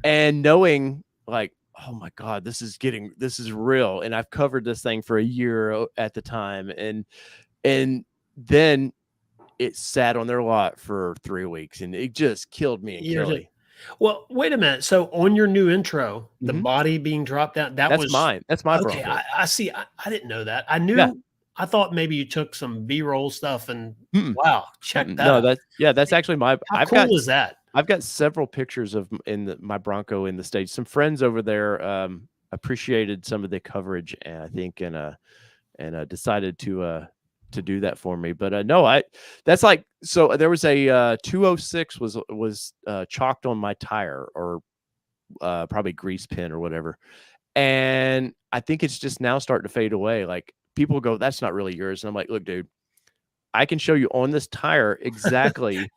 S2: and knowing like, oh my god, this is real, and I've covered this thing for a year at the time, and then it sat on their lot for 3 weeks, and it just killed me and
S1: You're just,
S2: Kelly.
S1: well, wait a minute. So on your new intro, the
S2: Mhm.
S1: body being dropped down, that
S2: That's
S1: was
S2: mine. That's my
S1: okay.
S2: Bronco.
S1: I see. I didn't know that.
S2: Yeah.
S1: I thought maybe you took some B-roll stuff and
S2: Mm-mm.
S1: wow, check
S2: Mm-mm.
S1: that
S2: No,
S1: out.
S2: that's actually my.
S1: How cool is that?
S2: I've got several pictures of my Bronco in the States. Some friends over there appreciated some of the coverage, and I think, decided to do that for me. But no, that's like, so there was a 206 was chalked on my tire, or probably grease pen or whatever, and I think it's just now starting to fade away. Like, people go, "That's not really yours," and I'm like, "Look, dude, I can show you on this tire exactly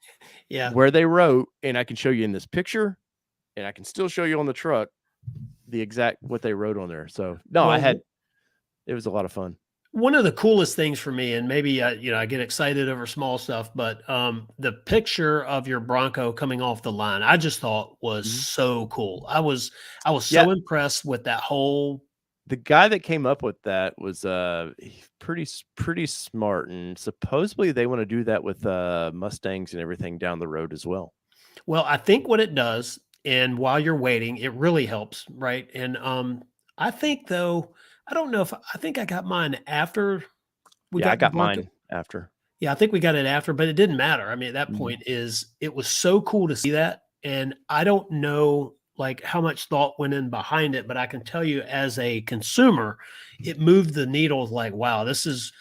S1: Yeah.
S2: where they wrote, and I can show you in this picture, and I can still show you on the truck the exact what they wrote on there." So no,
S1: Well,
S2: it was a lot of fun.
S1: one of the coolest things for me, and maybe I get excited over small stuff, but the picture of your Bronco coming off the line, I just thought was
S2: Mhm.
S1: so cool. I was
S2: Yeah,
S1: so impressed with that whole.
S2: the guy that came up with that was pretty smart, and supposedly they want to do that with Mustangs and everything down the road as well.
S1: Well, I think what it does, and while you're waiting, it really helps, right? And I think though, I don't know if I think I got mine after we
S2: Yeah, I
S1: got the
S2: got
S1: Bronco.
S2: mine after.
S1: Yeah, I think we got it after, but it didn't matter. I mean, at that
S2: Mhm.
S1: point it was so cool to see that. And I don't know like how much thought went in behind it, but I can tell you as a consumer, it moved the needle like, wow, this is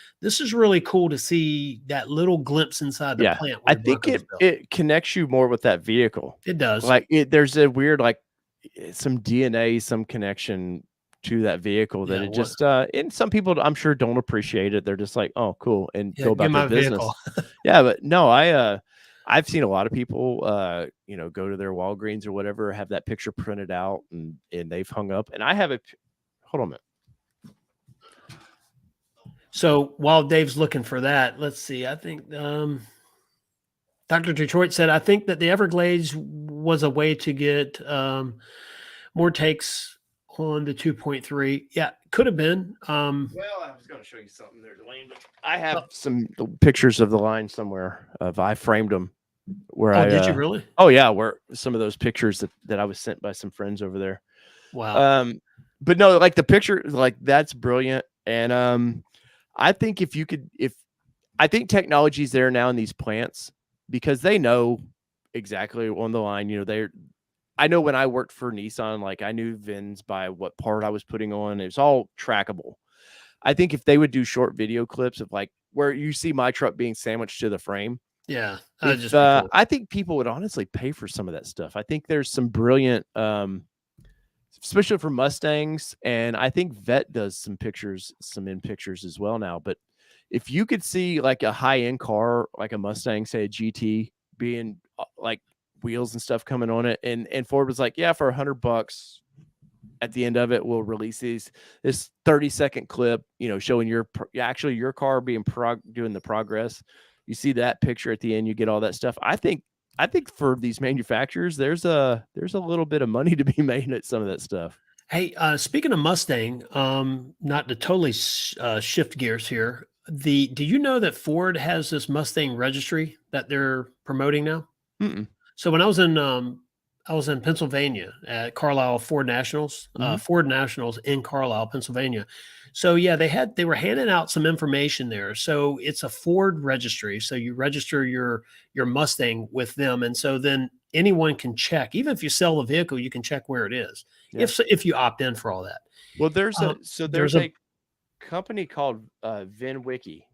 S1: really cool to see that little glimpse inside the
S2: Yeah,
S1: plant
S2: I
S1: where the
S2: think
S1: Bronco was
S2: it
S1: built.
S2: it connects you more with that vehicle.
S1: It does.
S2: Like, there's a weird, like, some DNA, some connection to that vehicle that
S1: Yeah.
S2: it
S1: What?
S2: just, and some people, I'm sure, don't appreciate it. They're just like, "Oh, cool," and
S1: Yeah.
S2: go
S1: Get
S2: about their
S1: my vehicle.
S2: business. Yeah, but no, I've seen a lot of people, go to their Walgreens or whatever, have that picture printed out, and they've hung up, and I have a p hold on a minute.
S1: So while Dave's looking for that, let's see. I think Dr. Detroit said, I think that the Everglades was a way to get more takes on the 2.3. Yeah, could have been.
S2: Well, I was gonna show you something there, Duane, but I have
S1: Oh,
S2: some pictures of the line somewhere I framed them where
S1: oh, did you really?
S2: oh yeah, where some of those pictures that I was sent by some friends over there.
S1: Wow.
S2: Um, but no, like the picture, like that's brilliant. And I think if I think technology's there now in these plants because they know exactly on the line, I know when I worked for Nissan, like I knew VINs by what part I was putting on. It was all trackable. I think if they would do short video clips of like where you see my truck being sandwiched to the frame,
S1: Yeah, that'd
S2: if
S1: just be cool.
S2: I think people would honestly pay for some of that stuff. I think there's some brilliant especially for Mustangs, and I think Vet does some in pictures as well now. But if you could see like a high end car, like a Mustang, say a GT, being like wheels and stuff coming on it, and Ford was like, yeah, for $100 at the end of it, we'll release this 30-second clip, showing actually your car being doing the progress. You see that picture at the end, you get all that stuff. I think for these manufacturers, there's a little bit of money to be made at some of that stuff.
S1: Hey, speaking of Mustang, not to totally shift gears here. Do you know that Ford has this Mustang registry that they're promoting now?
S2: Mm-mm.
S1: So when I was in I was in Pennsylvania at Carlisle Ford Nationals,
S2: Mhm.
S1: Ford Nationals in Carlisle, Pennsylvania. So yeah, they were handing out some information there. So it's a Ford registry. So you register your Mustang with them, and so then anyone can check. Even if you sell the vehicle, you can check where it is
S2: Yeah.
S1: if you opt in for all that.
S2: Well, there's a
S1: Um,
S2: so
S1: there's
S2: there's
S1: a
S2: a company called VinWiki.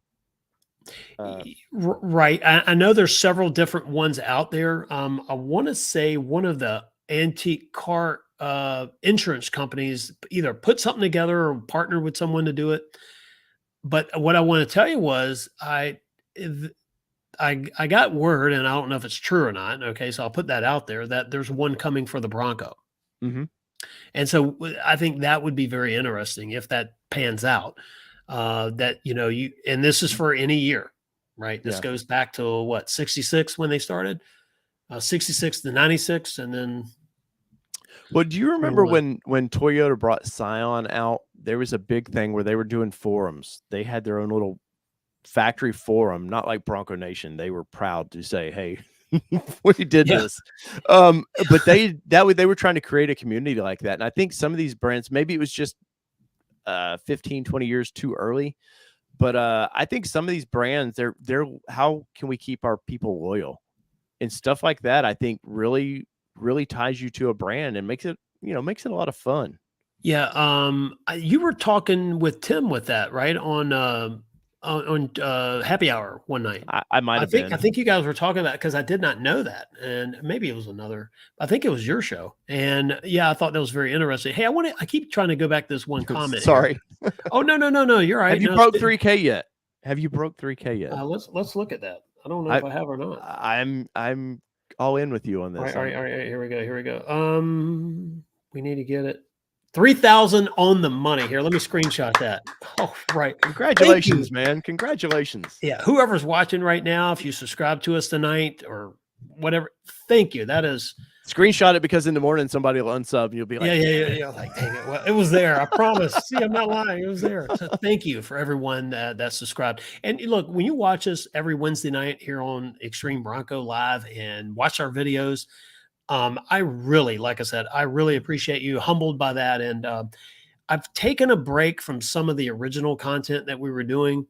S1: Right. I know there's several different ones out there. I want to say one of the antique car insurance companies either put something together or partnered with someone to do it. But what I want to tell you was th- I got word, and I don't know if it's true or not. Okay, so I'll put that out there that there's one coming for the Bronco,
S2: Mhm.
S1: and so I think that would be very interesting if that pans out. That you and this is for any year, right? This
S2: Yeah.
S1: goes back to what 66 when they started, 66 to 96, and then
S2: Well, do you remember
S1: 21.
S2: when Toyota brought Scion out? There was a big thing where they were doing forums. They had their own little factory forum, not like Bronco Nation. They were proud to say, "Hey, we did
S1: Yeah,
S2: this." But they were trying to create a community like that. And I think some of these brands, maybe it was just 15, 20 years too early. But I think some of these brands, they're how can we keep our people loyal and stuff like that? I think really ties you to a brand and makes it a lot of fun.
S1: yeah. You were talking with Tim with that, right? On Happy Hour one night.
S2: I might
S1: I
S2: have
S1: think I
S2: been.
S1: think you guys were talking about because I did not know that, and maybe it was another. I think it was your show, and yeah, I thought that was very interesting. Hey, I keep trying to go back to this one comment here.
S2: Sorry.
S1: Oh no, no, no, no, you're
S2: Have
S1: right.
S2: you
S1: No, it's
S2: broke
S1: good.
S2: 3K yet? Have you broke 3K yet?
S1: Let's look at that. I don't know if
S2: I
S1: I have or not.
S2: I'm all in with you on
S1: All right,
S2: this.
S1: all right,
S2: I'm
S1: all right. Here we go. Here we go. We need to get it. 3,000 on the money here. Let me screenshot that. Oh, right. Thank you.
S2: Congratulations, man. Congratulations.
S1: Yeah, whoever's watching right now, if you subscribe to us tonight or whatever, thank you. That is,
S2: Screenshot it because in the morning somebody will unsub and you'll be
S1: yeah,
S2: like,
S1: yeah,
S2: "Dang
S1: yeah,
S2: it."
S1: yeah. Like, dang it. Well, it was there. I promise. See, I'm not lying. It was there. So thank you for everyone that subscribed. And look, when you watch us every Wednesday night here on Extreme Bronco Live and watch our videos, I really, like I said, I really appreciate you. Humbled by that, and I've taken a break from some of the original content that we were doing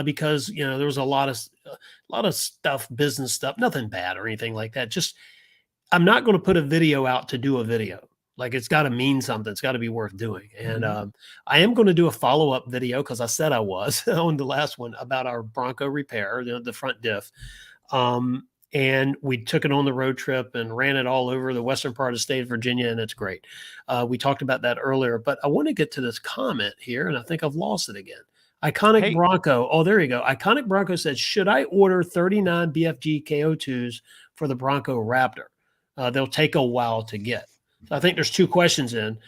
S1: because there was a lot of stuff, business stuff, nothing bad or anything like that. Just I'm not going to put a video out to do a video. Like it's got to mean something. It's got to be worth doing. And
S2: Mhm.
S1: I am going to do a follow up video because I said I was on the last one about our Bronco repair, the front diff. And we took it on the road trip and ran it all over the western part of the state of Virginia, and it's great. We talked about that earlier, but I want to get to this comment here, and I think I've lost it again. Iconic
S2: Hey,
S1: Bronco. Oh, there you go. Iconic Bronco says, should I order 39 BFG KO2s for the Bronco Raptor? They'll take a while to get. So I think there's two questions in.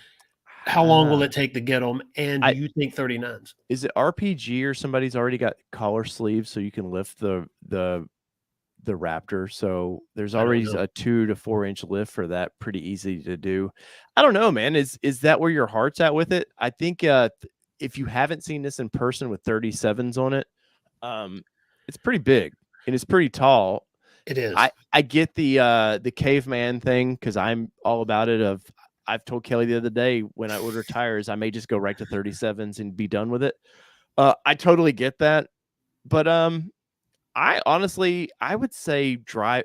S1: How long will
S2: ah,
S1: it take to get them? And do
S2: I
S1: you think 39s?
S2: is it RPG or somebody's already got collar sleeves so you can lift the Raptor. So there's
S1: I don't
S2: already
S1: know.
S2: a 2 to 4 inch lift for that. Pretty easy to do. I don't know, man. Is that where your heart's at with it? I think if you haven't seen this in person with 37s on it, um, it's pretty big and it's pretty tall.
S1: It is.
S2: I get the caveman thing because I'm all about it. I've told Kelly the other day when I order tires, I may just go right to 37s and be done with it. I totally get that, but I honestly, I would say drive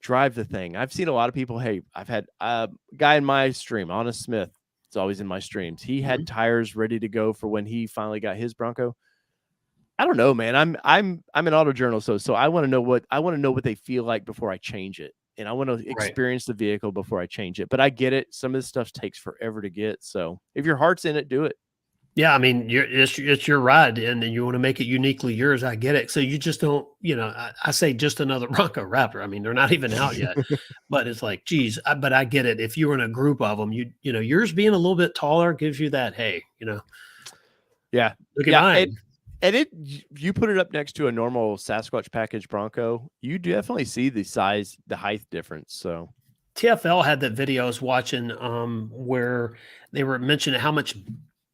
S2: the thing. I've seen a lot of people. Hey, I've had a guy in my stream, Honest Smith. It's always in my streams. He had
S1: Mhm.
S2: tires ready to go for when he finally got his Bronco. I don't know, man. I'm an auto journalist, so I want to know what they feel like before I change it, and I want to
S1: Right.
S2: experience the vehicle before I change it. But I get it. Some of this stuff takes forever to get. So if your heart's in it, do it.
S1: Yeah, I mean, it's your ride, and you want to make it uniquely yours. I get it. So you just don't, I say just another Bronco Raptor. I mean, they're not even out yet, but it's like, geez, but I get it. If you were in a group of them, yours being a little bit taller gives you that. Hey,
S2: Yeah,
S1: look at
S2: yeah. And
S1: mine.
S2: And you put it up next to a normal Sasquatch package Bronco, you definitely see the height difference. So
S1: TFL had that video I was watching, where they were mentioning how much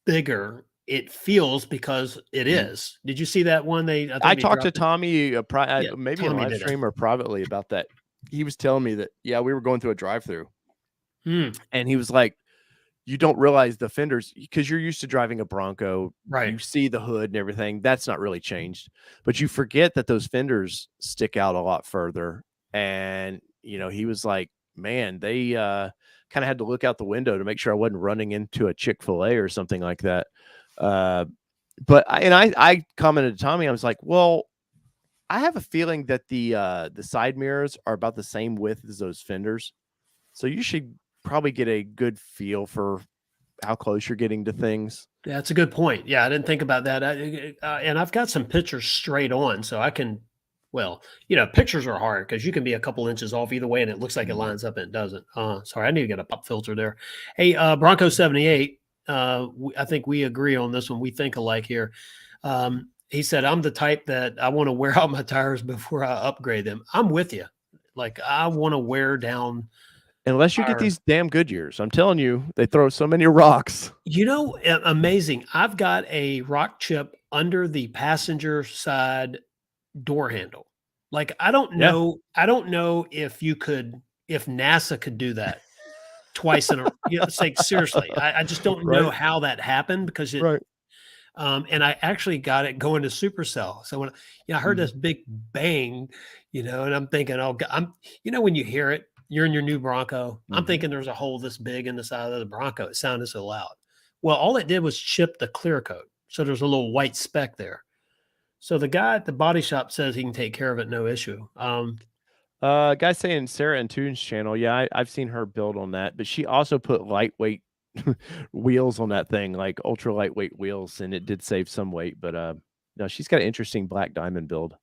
S1: bigger it feels because it
S2: mhm.
S1: is. Did you see that one? I
S2: I
S1: think they
S2: talked to
S1: dropped it.
S2: Tommy,
S1: Yeah,
S2: maybe in
S1: Tommy
S2: live
S1: did it.
S2: stream or privately about that. he was telling me that, yeah, we were going through a drive-through,
S1: Hmm.
S2: and he was like, you don't realize the fenders because you're used to driving a Bronco.
S1: Right.
S2: You see the hood and everything. That's not really changed, but you forget that those fenders stick out a lot further. And, he was like, man, they kind of had to look out the window to make sure I wasn't running into a Chick-fil-A or something like that. Uh, I commented to Tommy, I was like, well, I have a feeling that the side mirrors are about the same width as those fenders. So you should probably get a good feel for how close you're getting to things.
S1: Yeah, that's a good point. Yeah, I didn't think about that. And I've got some pictures straight on, so I can. Well, pictures are hard because you can be a couple inches off either way, and it looks like it
S2: Mhm.
S1: lines up and it doesn't. Sorry, I need to get a pop filter there. Hey, Bronco 78. I think we agree on this one. We think alike here. He said, "I'm the type that I want to wear out my tires before I upgrade them." I'm with you. Like I want to wear down
S2: Unless you get
S1: tires.
S2: these damn Goodyears. I'm telling you, they throw so many rocks.
S1: Amazing. I've got a rock chip under the passenger side door handle. Like
S2: Yeah.
S1: I don't know if NASA could do that twice in a it's like seriously. I just don't know
S2: Right,
S1: how that happened because
S2: right.
S1: and I actually got it going to supercell. So when I heard
S2: Mhm,
S1: this big bang, and I'm thinking, oh, I'm when you hear it, you're in your new Bronco. I'm
S2: mhm.
S1: thinking there's a hole this big in the side of the Bronco. It sounded so loud. Well, all it did was chip the clear coat, so there's a little white speck there. So the guy at the body shop says he can take care of it, no issue.
S2: Guy saying Sarah and Toon's channel, yeah, I've seen her build on that, but she also put lightweight wheels on that thing, like ultra lightweight wheels, and it did save some weight, but, no, she's got an interesting black diamond build.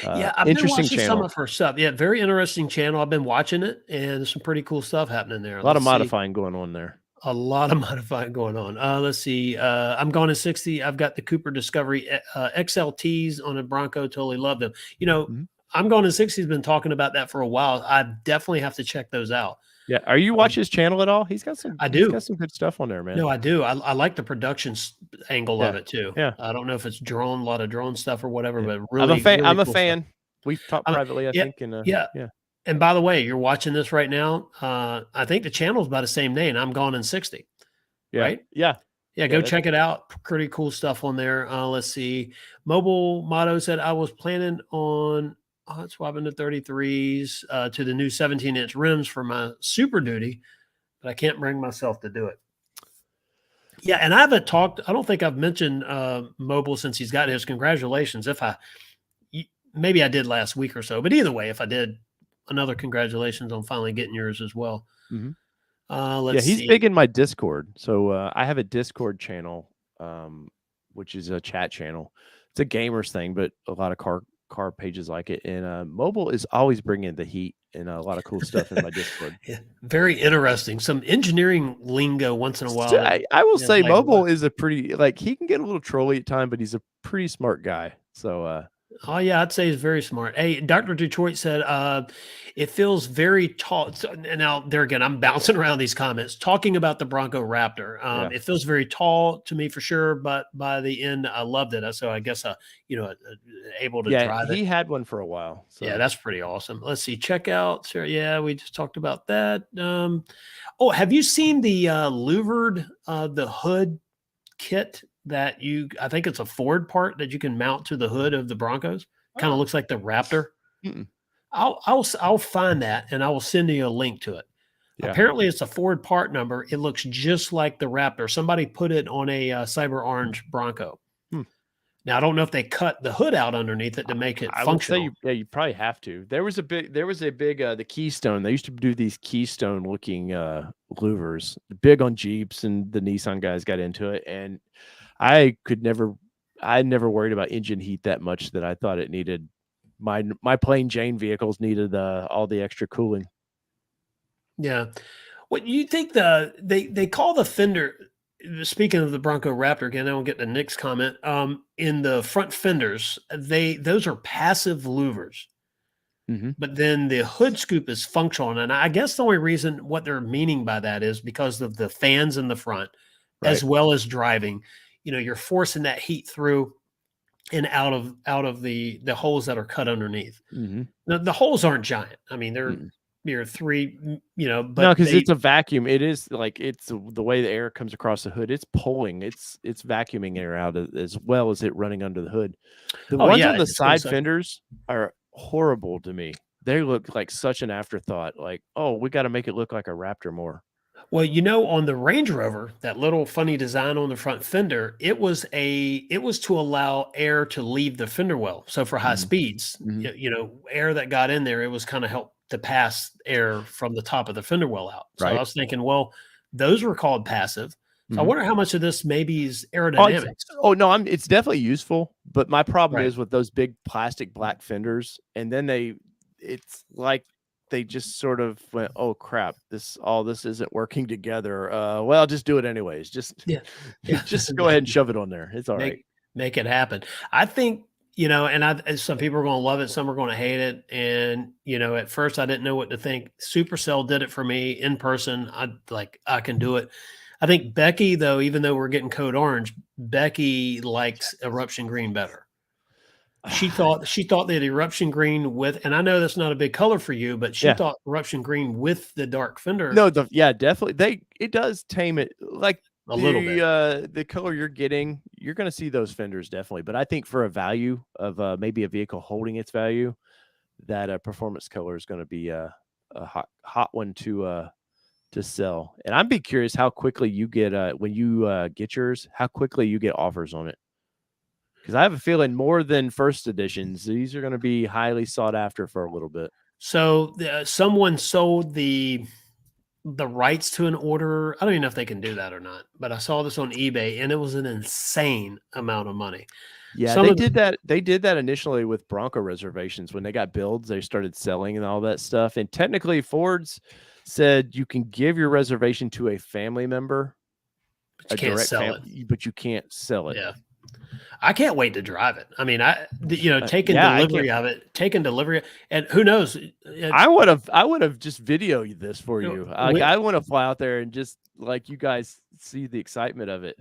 S1: Yeah, I've been
S2: Interesting
S1: watching some
S2: channel.
S1: of her stuff. Yeah, very interesting channel. I've been watching it, and there's some pretty cool stuff happening there.
S2: A lot of
S1: Let's see.
S2: modifying going on there.
S1: A lot of modifying going on. Let's see. I'm going to 60. I've got the Cooper Discovery XLTs on a Bronco. Totally love them.
S2: Mhm.
S1: I'm going to 60 has been talking about that for a while. I definitely have to check those out.
S2: Yeah, are you watch
S1: Um,
S2: his channel at all? He's got some
S1: I
S2: he's got
S1: do.
S2: some good stuff on there, man.
S1: No, I do. I like the production angle of
S2: Yeah,
S1: it too.
S2: yeah,
S1: I don't know if it's drone, a lot of drone stuff or whatever,
S2: yeah.
S1: but
S2: I'm a
S1: really,
S2: fan
S1: really
S2: I'm a
S1: cool stuff.
S2: fan. We've talked
S1: I'm,
S2: privately, I
S1: yeah,
S2: think, and,
S1: yeah.
S2: yeah.
S1: And by the way, you're watching this right now. I think the channel's by the same name. I'm gone in 60,
S2: Yeah,
S1: right?
S2: yeah,
S1: Yeah,
S2: yeah,
S1: go
S2: that's
S1: check it out. Pretty cool stuff on there. Let's see. Mobile Motto said I was planning on swapping the 33s to the new 17-inch rims for my Super Duty, but I can't bring myself to do it. Yeah, and I haven't talked. I don't think I've mentioned Mobile since he's got his. Congratulations. Maybe I did last week or so, but either way, if I did, another congratulations on finally getting yours as well.
S2: Mhm. Yeah,
S1: Let's
S2: he's
S1: see.
S2: big in my Discord. So, I have a Discord channel, um, which is a chat channel. It's a gamers thing, but a lot of car pages like it, and, Mobile is always bringing the heat and a lot of cool stuff in my Discord.
S1: Yeah, very interesting. Some engineering lingo once in a
S2: So
S1: while that
S2: I will say
S1: like what?
S2: Mobile is a pretty like, he can get a little trolly at time, but he's a pretty smart guy. So,
S1: Oh yeah, I'd say he's very smart. Hey, Dr. Detroit said, it feels very tall. So, and now there again, I'm bouncing around these comments talking about the Bronco Raptor.
S2: yeah.
S1: It feels very tall to me for sure, but by the end, I loved it. So I guess, able to
S2: Yeah,
S1: drive it.
S2: he had one for a while,
S1: Yeah,
S2: so
S1: that's pretty awesome. Let's see, checkout. Sure, yeah, we just talked about that. Oh, have you seen the louvered the hood kit that I think it's a Ford part that you can mount to the hood of the Broncos? Kind of
S2: Oh.
S1: looks like the Raptor.
S2: Mm-mm.
S1: I'll find that and I will send you a link to it.
S2: Yeah.
S1: Apparently, it's a Ford part number. It looks just like the Raptor. Somebody put it on a cyber orange Bronco.
S2: Hmm.
S1: Now I don't know if they cut the hood out underneath it to make it
S2: I would say
S1: functional.
S2: you probably have to. There was a big, the Keystone. They used to do these Keystone looking, louvers, big on Jeeps, and the Nissan guys got into it, and I could never I never worried about engine heat that much that I thought it needed my plain Jane vehicles needed, all the extra cooling.
S1: Yeah. What you think they call the fender, speaking of the Bronco Raptor again, I will get the Nick's comment. In the front fenders, those are passive louvers,
S2: Mhm.
S1: but then the hood scoop is functional. And I guess the only reason what they're meaning by that is because of the fans in the front,
S2: Right.
S1: as well as driving. You're forcing that heat through. and out of the holes that are cut underneath.
S2: Mhm.
S1: The holes aren't giant. I mean,
S2: Mm-mm.
S1: they're 3,
S2: No,
S1: but
S2: because it's a vacuum. It is like it's the way the air comes across the hood. It's pulling. It's vacuuming air out as well as it running under the hood. The
S1: oh,
S2: ones
S1: yeah,
S2: on the
S1: it's gonna
S2: side
S1: suck.
S2: fenders are horrible to me. They look like such an afterthought. Like, oh, we got to make it look like a Raptor more.
S1: Well, on the Range Rover, that little funny design on the front fender, it was to allow air to leave the fender well. So for high
S2: Mhm.
S1: speeds,
S2: Mhm.
S1: air that got in there, it was kind of help to pass air from the top of the fender well out. So I
S2: Right.
S1: was thinking, well, those were called passive. So I
S2: Mhm.
S1: wonder how much of this maybe is
S2: Oh, it's
S1: aerodynamics.
S2: oh, no, it's definitely useful, but my problem
S1: Right.
S2: is with those big plastic black fenders, and then it's like they just sort of went, "Oh, crap, this isn't working together, well, just do it anyways, just
S1: Yeah. Yeah.
S2: just go ahead and shove it on there, it's alright."
S1: Make it happen. I think, and some people are going to love it, some are going to hate it. And, at first I didn't know what to think. Supercell did it for me in person. I can do it. I think Becky, though, even though we're getting code orange, Becky likes eruption green better. She thought that eruption green with, and I know that's not a big color for you, but she
S2: Yeah.
S1: thought eruption green with the dark fender
S2: No, yeah, definitely. It does tame it. Like
S1: a little bit.
S2: the color you're getting, you're gonna see those fenders definitely. But I think for a value of maybe a vehicle holding its value, that performance color is gonna be a hot one to sell. And I'd be curious how quickly you get when you get yours, how quickly you get offers on it. Because I have a feeling more than first editions, these are gonna be highly sought after for a little bit.
S1: So someone sold the rights to an order. I don't even know if they can do that or not, but I saw this on eBay and it was an insane amount of money.
S2: Yeah,
S1: Some
S2: they
S1: of the
S2: did that. They did that initially with Bronco reservations when they got builds. They started selling and all that stuff. And technically, Ford's said you can give your reservation to a family member,
S1: but you
S2: a
S1: can't
S2: direct
S1: sell it.
S2: family, but you can't sell it.
S1: Yeah. I can't wait to drive it. I mean,
S2: Yeah, I can't.
S1: taking delivery, and who knows?
S2: I would have just videoed this for you. Like
S1: We,
S2: I want to fly out there and just like you guys see the excitement of it.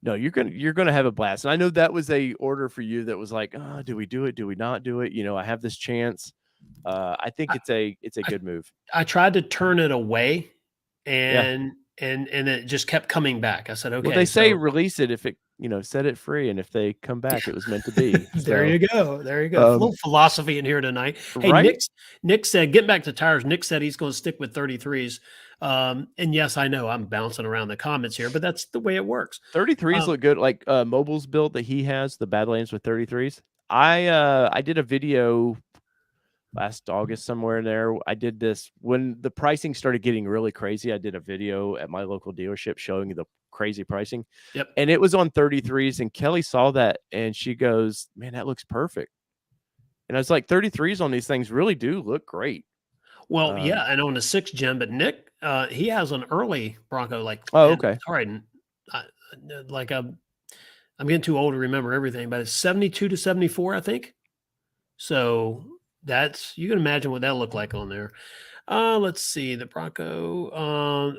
S2: No, you're gonna have a blast. And I know that was a order for you that was like, oh, do we do it? Do we not do it? I have this chance. I think
S1: I,
S2: it's a
S1: I
S2: good move.
S1: I tried to turn it away,
S2: Yeah.
S1: and it just kept coming back. I said,
S2: Well, they
S1: okay,
S2: say
S1: so
S2: release it if it, set it free, and if they come back, it was meant to be.
S1: there
S2: So,
S1: you go. There you go. A
S2: um,
S1: little philosophy in here tonight. Hey,
S2: right?
S1: Nick said, getting back to tires, Nick said he's going to stick with 33s. And yes, I know I'm bouncing around the comments here, but that's the way it works.
S2: 33s
S1: Um,
S2: look good. Like Mobile's build that he has, the Badlands with 33s. I did a video last August somewhere in there. I did this when the pricing started getting really crazy. I did a video at my local dealership showing the crazy pricing,
S1: yep.
S2: and it was on 33s. And Kelly saw that, and she goes, "Man, that looks perfect." And I was like, "33s on these things really do look great."
S1: Well,
S2: Um,
S1: yeah, and on the 6th gen, but Nick, he has an early Bronco,
S2: oh,
S1: and
S2: okay.
S1: sorry, I, like I'm getting too old to remember everything, but it's 72 to 74, I think. So you can imagine what that looked like on there. Let's see. The Bronco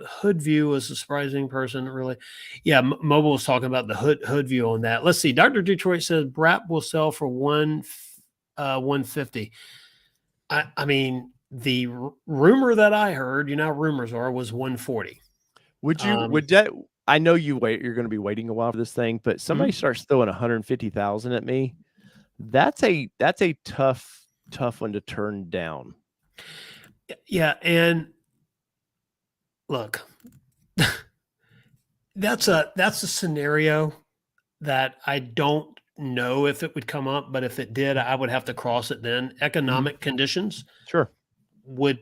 S1: hood view was a surprising person, really. Yeah, Mobile was talking about the hood view on that. Let's see. Dr. Detroit says Brap will sell for 150. I mean, the rumor that I heard, how rumors are, was 140.
S2: Would
S1: Um,
S2: that I know you're gonna be waiting a while for this thing, but somebody
S1: mhm.
S2: starts throwing 150,000 at me. That's a tough one to turn down.
S1: Yeah, and look, that's a scenario that I don't know if it would come up, but if it did, I would have to cross it then.
S2: Mhm.
S1: Economic conditions
S2: Sure.
S1: would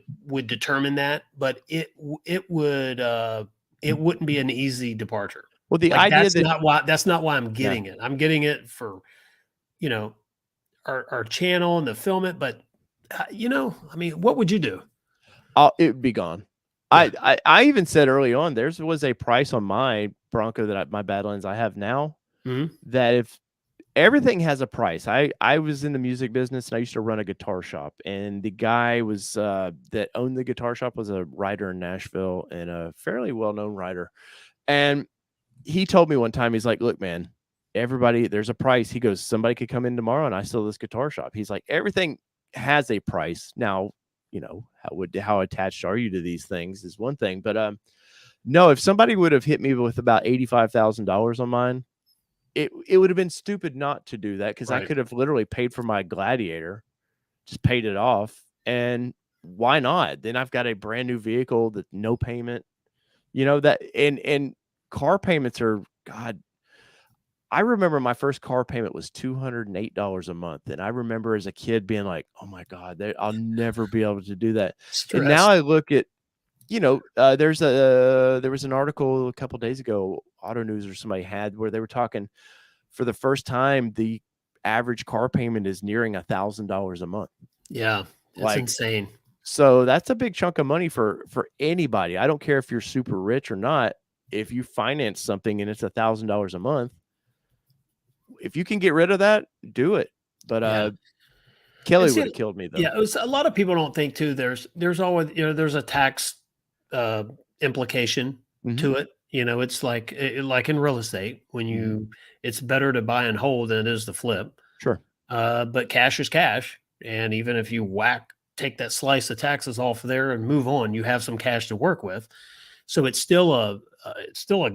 S1: determine that, but it wouldn't be an easy departure.
S2: Well, the
S1: Like
S2: idea that
S1: that's not why I'm
S2: yeah,
S1: getting it. I'm getting it for, you know, our channel and to film it, but I mean, what would you do?
S2: it would be gone.
S1: Yeah.
S2: I even said early on, there's was a price on my Bronco my Badlands I have now
S1: Mhm.
S2: that if everything has a price. I was in the music business and I used to run a guitar shop, and the guy was that owned the guitar shop was a writer in Nashville and a fairly well-known writer. And he told me one time, he's like, "Look, man, everybody, there's a price. He goes, somebody could come in tomorrow and I sell this guitar shop. He's like, everything has a price. Now, how attached are you to these things is one thing, but no, if somebody would have hit me with about $85,000 on mine, it would have been stupid not to do that, because I
S1: Right.
S2: could have literally paid for my Gladiator, just paid it off, and why not? Then I've got a brand new vehicle that no payment, that, and car payments are, God, I remember my first car payment was $208 a month, and I remember as a kid being like, "Oh my God, I'll never be able to do that." And now
S1: Stress.
S2: I look at, there was an article a couple days ago, Auto News or somebody had, where they were talking, for the first time, the average car payment is nearing $1,000 a month.
S1: Yeah, it's
S2: Like,
S1: insane.
S2: so that's a big chunk of money for anybody. I don't care if you're super rich or not. If you finance something and it's $1,000 a month, if you can get rid of that, do it. But
S1: Yeah. And
S2: Kelly would
S1: see,
S2: have killed me though.
S1: yeah, it was a lot of people don't think too. There's always there's a tax uh, implication
S2: Hmm.
S1: to it. It's like in real estate when
S2: Hmm.
S1: it's better to buy and hold than it is to flip.
S2: Sure.
S1: But cash is cash, and even if you take that slice of taxes off there and move on, you have some cash to work with. So it's still a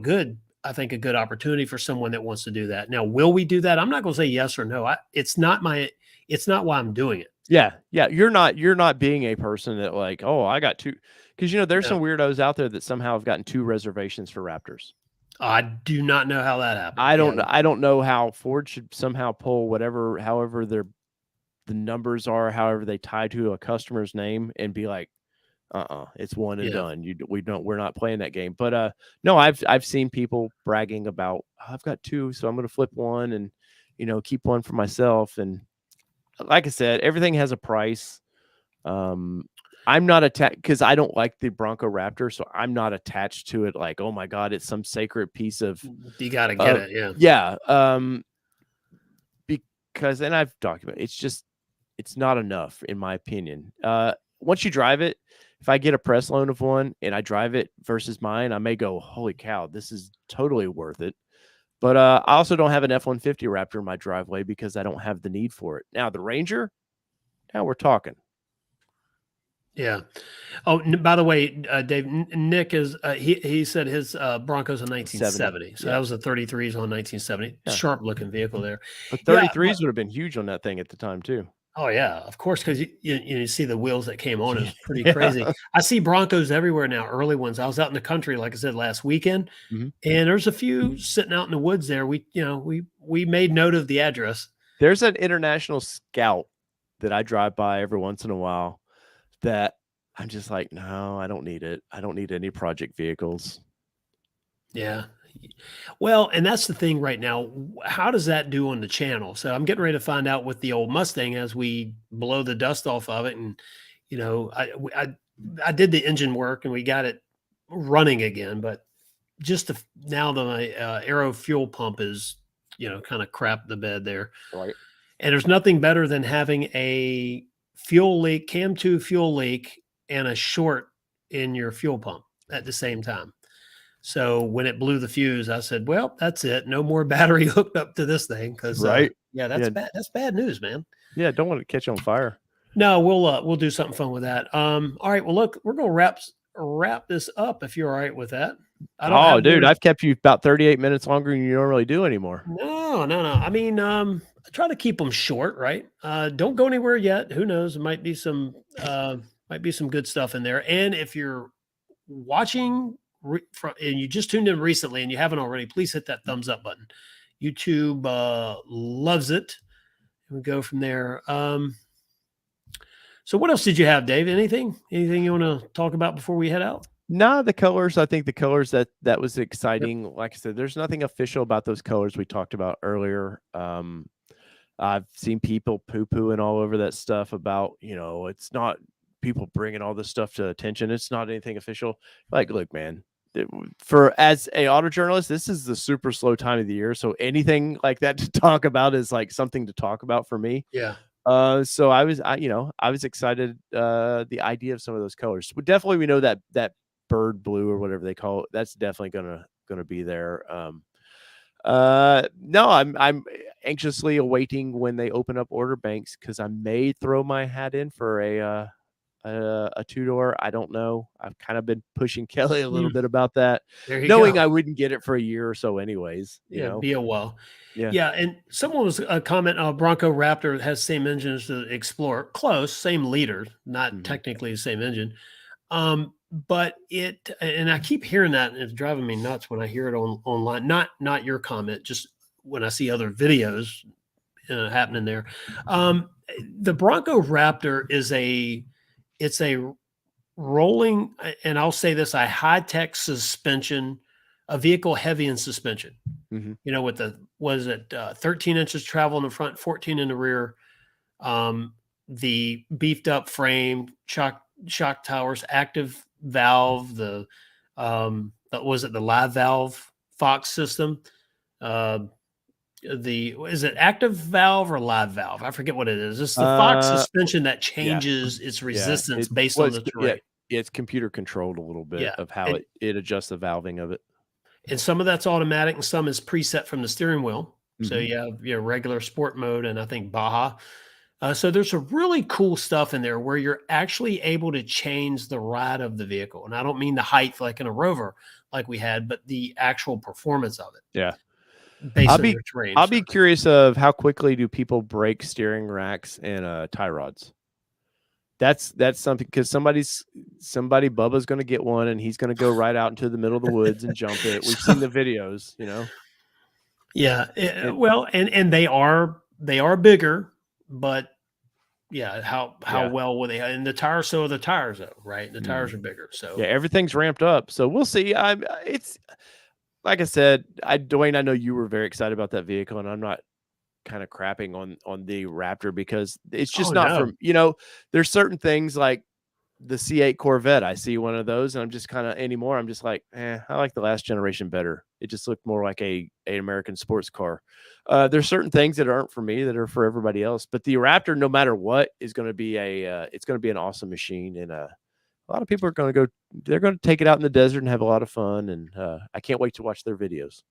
S1: good, I think, a good opportunity for someone that wants to do that. Now, will we do that? I'm not going to say yes or no. It's not why I'm doing it.
S2: Yeah, yeah. You're not being a person that, like, oh, I got two, because there's
S1: No,
S2: some weirdos out there that somehow have gotten two reservations for Raptors.
S1: I do not know how that happened.
S2: I
S1: Yeah,
S2: don't I don't know how Ford should somehow pull whatever, however the numbers are, however they tie to a customer's name, and be like, it's one and
S1: yeah,
S2: done. We're not playing that game. But no, I've seen people bragging about, "Oh, I've got two, so I'm gonna flip one and keep one for myself." And like I said, everything has a price. Um, I'm not attached, because I don't like the Bronco Raptor, so I'm not attached to it. Like, oh my God, it's some sacred piece of,
S1: you got to get it. Yeah,
S2: yeah. Because, and I've documented, it's not enough in my opinion. Once you drive it, if I get a press loan of one and I drive it versus mine, I may go, holy cow, this is totally worth it. But I also don't have an F-150 Raptor in my driveway because I don't have the need for it. Now the Ranger, now we're talking.
S1: yeah. Oh, by the way, Dave, Nick is he said his Broncos in
S2: 70.
S1: 1970, so that
S2: Yeah.
S1: was a 33s on 1970.
S2: Yeah.
S1: Sharp looking vehicle there.
S2: But
S1: Yeah, but
S2: 33s would have been huge on that thing at the time too.
S1: oh yeah, of course, because you see the wheels that came on. It was pretty crazy.
S2: Yeah.
S1: I see Broncos everywhere now, early ones. I was out in the country, like I said, last weekend,
S2: Mhm.
S1: and there's a few sitting out in the woods there. We made note of the address.
S2: There's an International Scout that I drive by every once in a while that I'm just like, no, I don't need it. I don't need any project vehicles.
S1: Yeah. Well, and that's the thing right now. How does that do on the channel? So I'm getting ready to find out with the old Mustang as we blow the dust off of it, and I did the engine work and we got it running again, but now the aero fuel pump is kind of crap the bed there,
S2: Right.
S1: and there's nothing better than having a fuel leak, cam 2 fuel leak, and a short in your fuel pump at the same time. So when it blew the fuse, I said, "Well, that's it. No more battery hooked up to this thing." Because
S2: Right.
S1: yeah, that's
S2: Yeah.
S1: bad. That's bad news, man.
S2: Yeah. Don't want to catch on fire.
S1: No, we'll do something fun with that. All right. Well, look, we're gonna wrap this up if you're all right with that. I don't
S2: Oh,
S1: have
S2: dude,
S1: yours.
S2: I've kept you about 38 minutes longer than you normally do anymore.
S1: No, no, no. I mean, I try to keep them short, right? Don't go anywhere yet. Who knows? It might be some good stuff in there. And if you're watching and you just tuned in recently and you haven't already, please hit that thumbs up button. YouTube loves it. And we go from there. So what else did you have, Dave? Anything you want to talk about before we head out?
S2: No, the colors. I think the colors that was exciting. Like I said, there's nothing official about those colors we talked about earlier. I've seen people poo-pooing all over that stuff about, it's not, people bringing all this stuff to attention. It's not anything official. Like, look, man, for as a auto journalist, this is the super slow time of the year. So anything like that to talk about is like something to talk about for me.
S1: Yeah.
S2: So I was excited, the idea of some of those colors. But definitely we know that bird blue or whatever they call it, that's definitely gonna be there. No, I'm anxiously awaiting when they open up order banks because I may throw my hat in for a two-door. I don't know. I've kind of been pushing Kelly a little
S1: Mm,
S2: bit about that,
S1: there you
S2: knowing
S1: go.
S2: I wouldn't get it for a year or so anyways, you
S1: Yeah,
S2: know?
S1: be a while.
S2: Yeah.
S1: Yeah, and someone was a comment. Bronco Raptor has same engine as the Explorer, close, same leader, not
S2: Mhm.
S1: technically the same engine. But it, and I keep hearing that, and it's driving me nuts when I hear it online. Not your comment, just when I see other videos happening there. The Bronco Raptor is it's a rolling, and I'll say this, a high tech suspension, a vehicle heavy in suspension.
S2: Mhm.
S1: You know, with the was it 13 inches travel in the front, 14 in the rear, um, the beefed up frame, shock towers, active valve, was it the live valve Fox system? Uh, the is it active valve or live valve? I forget what it is. It's the Fox
S2: Uh,
S1: suspension that
S2: yeah.
S1: changes its
S2: Yeah.
S1: resistance
S2: It
S1: based on
S2: was
S1: the
S2: yeah,
S1: terrain.
S2: it's computer controlled a little bit
S1: Yeah,
S2: of how
S1: and
S2: it adjusts the valving of it.
S1: some of that's automatic and some is preset from the steering wheel. So
S2: Mhm.
S1: you have your regular sport mode and I think Baja. So there's some really cool stuff in there where you're actually able to change the ride of the vehicle, and I don't mean the height like in a Rover like we had, but the actual performance of it
S2: Yeah. I'll
S1: based on
S2: be
S1: your terrain.
S2: I'll
S1: So,
S2: be curious of how quickly do people break steering racks and, tie rods? That's something because somebody Bubba's gonna get one, and he's gonna go right out into the middle of the woods and jump it. We've seen
S1: so
S2: the videos, you know?
S1: yeah,
S2: It
S1: well, and they are bigger, but yeah, how
S2: yeah.
S1: well will they? And the tires, so are the tires, though, right? The tires
S2: Mhm.
S1: are bigger,
S2: Yeah,
S1: so
S2: everything's ramped up, so we'll see. It's like I said, Dwayne, I know you were very excited about that vehicle, and I'm not kinda crapping on the Raptor because it's
S1: oh
S2: just not
S1: no,
S2: from there's certain things like the C8 Corvette, I see one of those, and I'm just kinda anymore, I'm just like, I like the last generation better." It just looked more like a American sports car. There's certain things that aren't for me that are for everybody else, but the Raptor, no matter what, is gonna be it's gonna be an awesome machine, and, a lot of people are gonna go they're gonna take it out in the desert and have a lot of fun, and, I can't wait to watch their videos.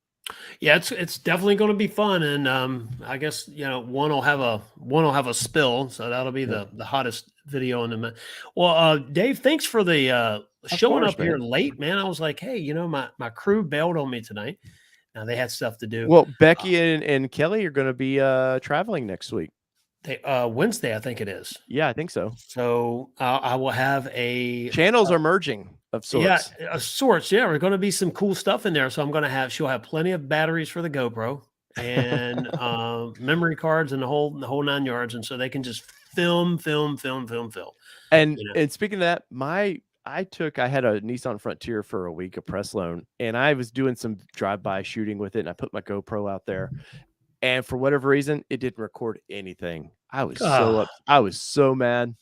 S1: yeah, it's definitely going to be fun, and I guess one will have a spill, so that'll be
S2: Yeah.
S1: the hottest video in the. Well, Dave, thanks for the
S2: Of
S1: showing
S2: course,
S1: up here
S2: man.
S1: late, man. I was like, hey, my crew bailed on me tonight. Now they had stuff to do.
S2: Well,
S1: Uh,
S2: Becky and Kelly are gonna be, traveling next week.
S1: they Wednesday, I think it is.
S2: Yeah, I think so.
S1: So I will have a
S2: Channels are merging of
S1: yeah,
S2: sorts.
S1: sorts. Yeah, we're going to be some cool stuff in there. So I'm going to have she'll have plenty of batteries for the GoPro and memory cards and the whole 9 yards, and so they can just film.
S2: And
S1: You know,
S2: and speaking of that, I had a Nissan Frontier for a week, a press loan, and I was doing some drive-by shooting with it, and I put my GoPro out there, and for whatever reason, it didn't record anything.
S1: ah,
S2: I was so mad.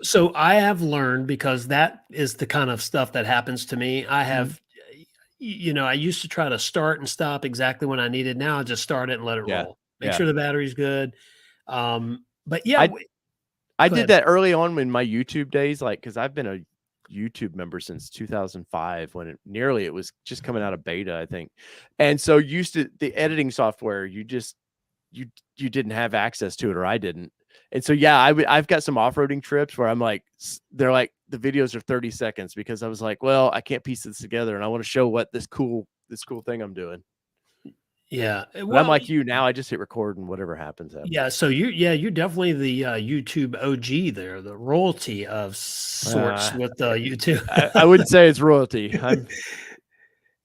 S1: so I have learned because that is the kind of stuff that happens to me. I
S2: Mhm.
S1: have. I used to try to start and stop exactly when I needed. Now I just start it and let it
S2: Yeah,
S1: roll. Make
S2: yeah.
S1: sure the battery's good. But yeah,
S2: I I
S1: go
S2: did
S1: ahead.
S2: that early on in my YouTube days, like, because 'cause I've been a YouTube member since 2005 when it was just coming out of beta, I think. And so used to the editing software, you you didn't have access to it, or I didn't. And so, yeah, I've got some off-roading trips where I'm like they're like the videos are 30 seconds because I was like, "Well, I can't piece this together, and I wanna show what this cool thing I'm doing."
S1: Yeah.
S2: But I'm
S1: Well,
S2: like you now, I just hit record and whatever happens,
S1: yeah,
S2: happens.
S1: so you're definitely the, YouTube OG there, the royalty of sorts
S2: Uh,
S1: with, YouTube.
S2: I wouldn't say it's royalty. I'm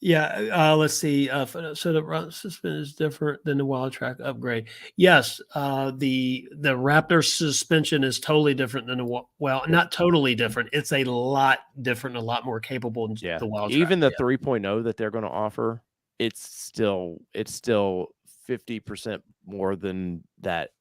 S1: Yeah, let's see, so the run suspension is different than the Wild Track upgrade. Yes, the Raptor suspension is totally different than well,
S2: Yep.
S1: not totally different, it's a lot different, a lot more capable than
S2: Yeah.
S1: the Wild Track,
S2: Even the
S1: yeah.
S2: 3.0 that they're gonna offer, it's still 50% more than that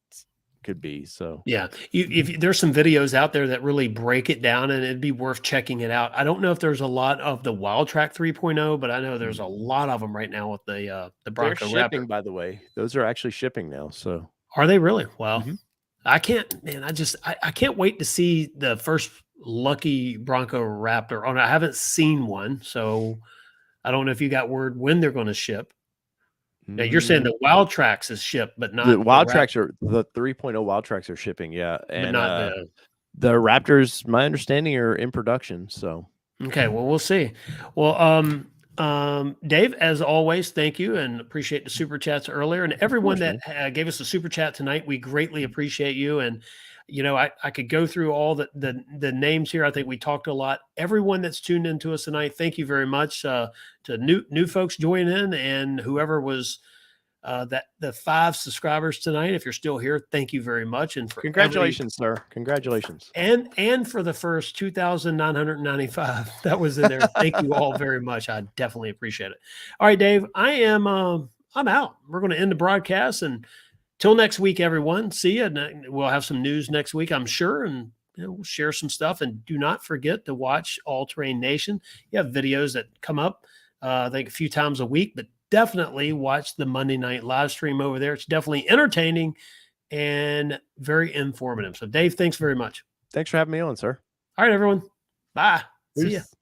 S2: could be, so
S1: Yeah, there's some videos out there that really break it down, and it'd be worth checking it out. I don't know if there's a lot of the Wild Track 3.0, but I know there's
S2: mhm.
S1: a lot of them right now with the
S2: They're
S1: Bronco Raptor.
S2: shipping, by the way. Those are actually shipping now, so
S1: Are they really? Well,
S2: mhm.
S1: I can't, man. I can't wait to see the first lucky Bronco Raptor. Oh, I haven't seen one, so I don't know if you got word when they're going to ship. Now you're saying the Wild Tracks is shipped, but not
S2: The Wild
S1: the
S2: Tracks are the 3.0 Wild Tracks are shipping, yeah,
S1: but
S2: and
S1: not
S2: the Raptors, my understanding, are in production. So
S1: okay. Well, we'll see. Well, Dave, as always, thank you and appreciate the super chats earlier, and everyone
S2: course,
S1: that
S2: man.
S1: gave us a super chat tonight. We greatly appreciate you. And I could go through all the names here. I think we talked a lot. Everyone that's tuned into us tonight, thank you very much. To new folks joining in, and whoever was that the 5 subscribers tonight. If you're still here, thank you very much. And for
S2: Congratulations, sir. Congratulations.
S1: and for the first 2,995 that was in there, thank you all very much. I definitely appreciate it. All right, Dave, I'm out. We're going to end the broadcast, and till next week, everyone. See you. And we'll have some news next week, I'm sure, and we'll share some stuff. And do not forget to watch All Terrain Nation. You have videos that come up, I think, a few times a week, but definitely watch the Monday night live stream over there. It's definitely entertaining and very informative. So, Dave, thanks very much.
S2: Thanks for having me on, sir.
S1: All right, everyone. Bye. See ya.
S2: Peace.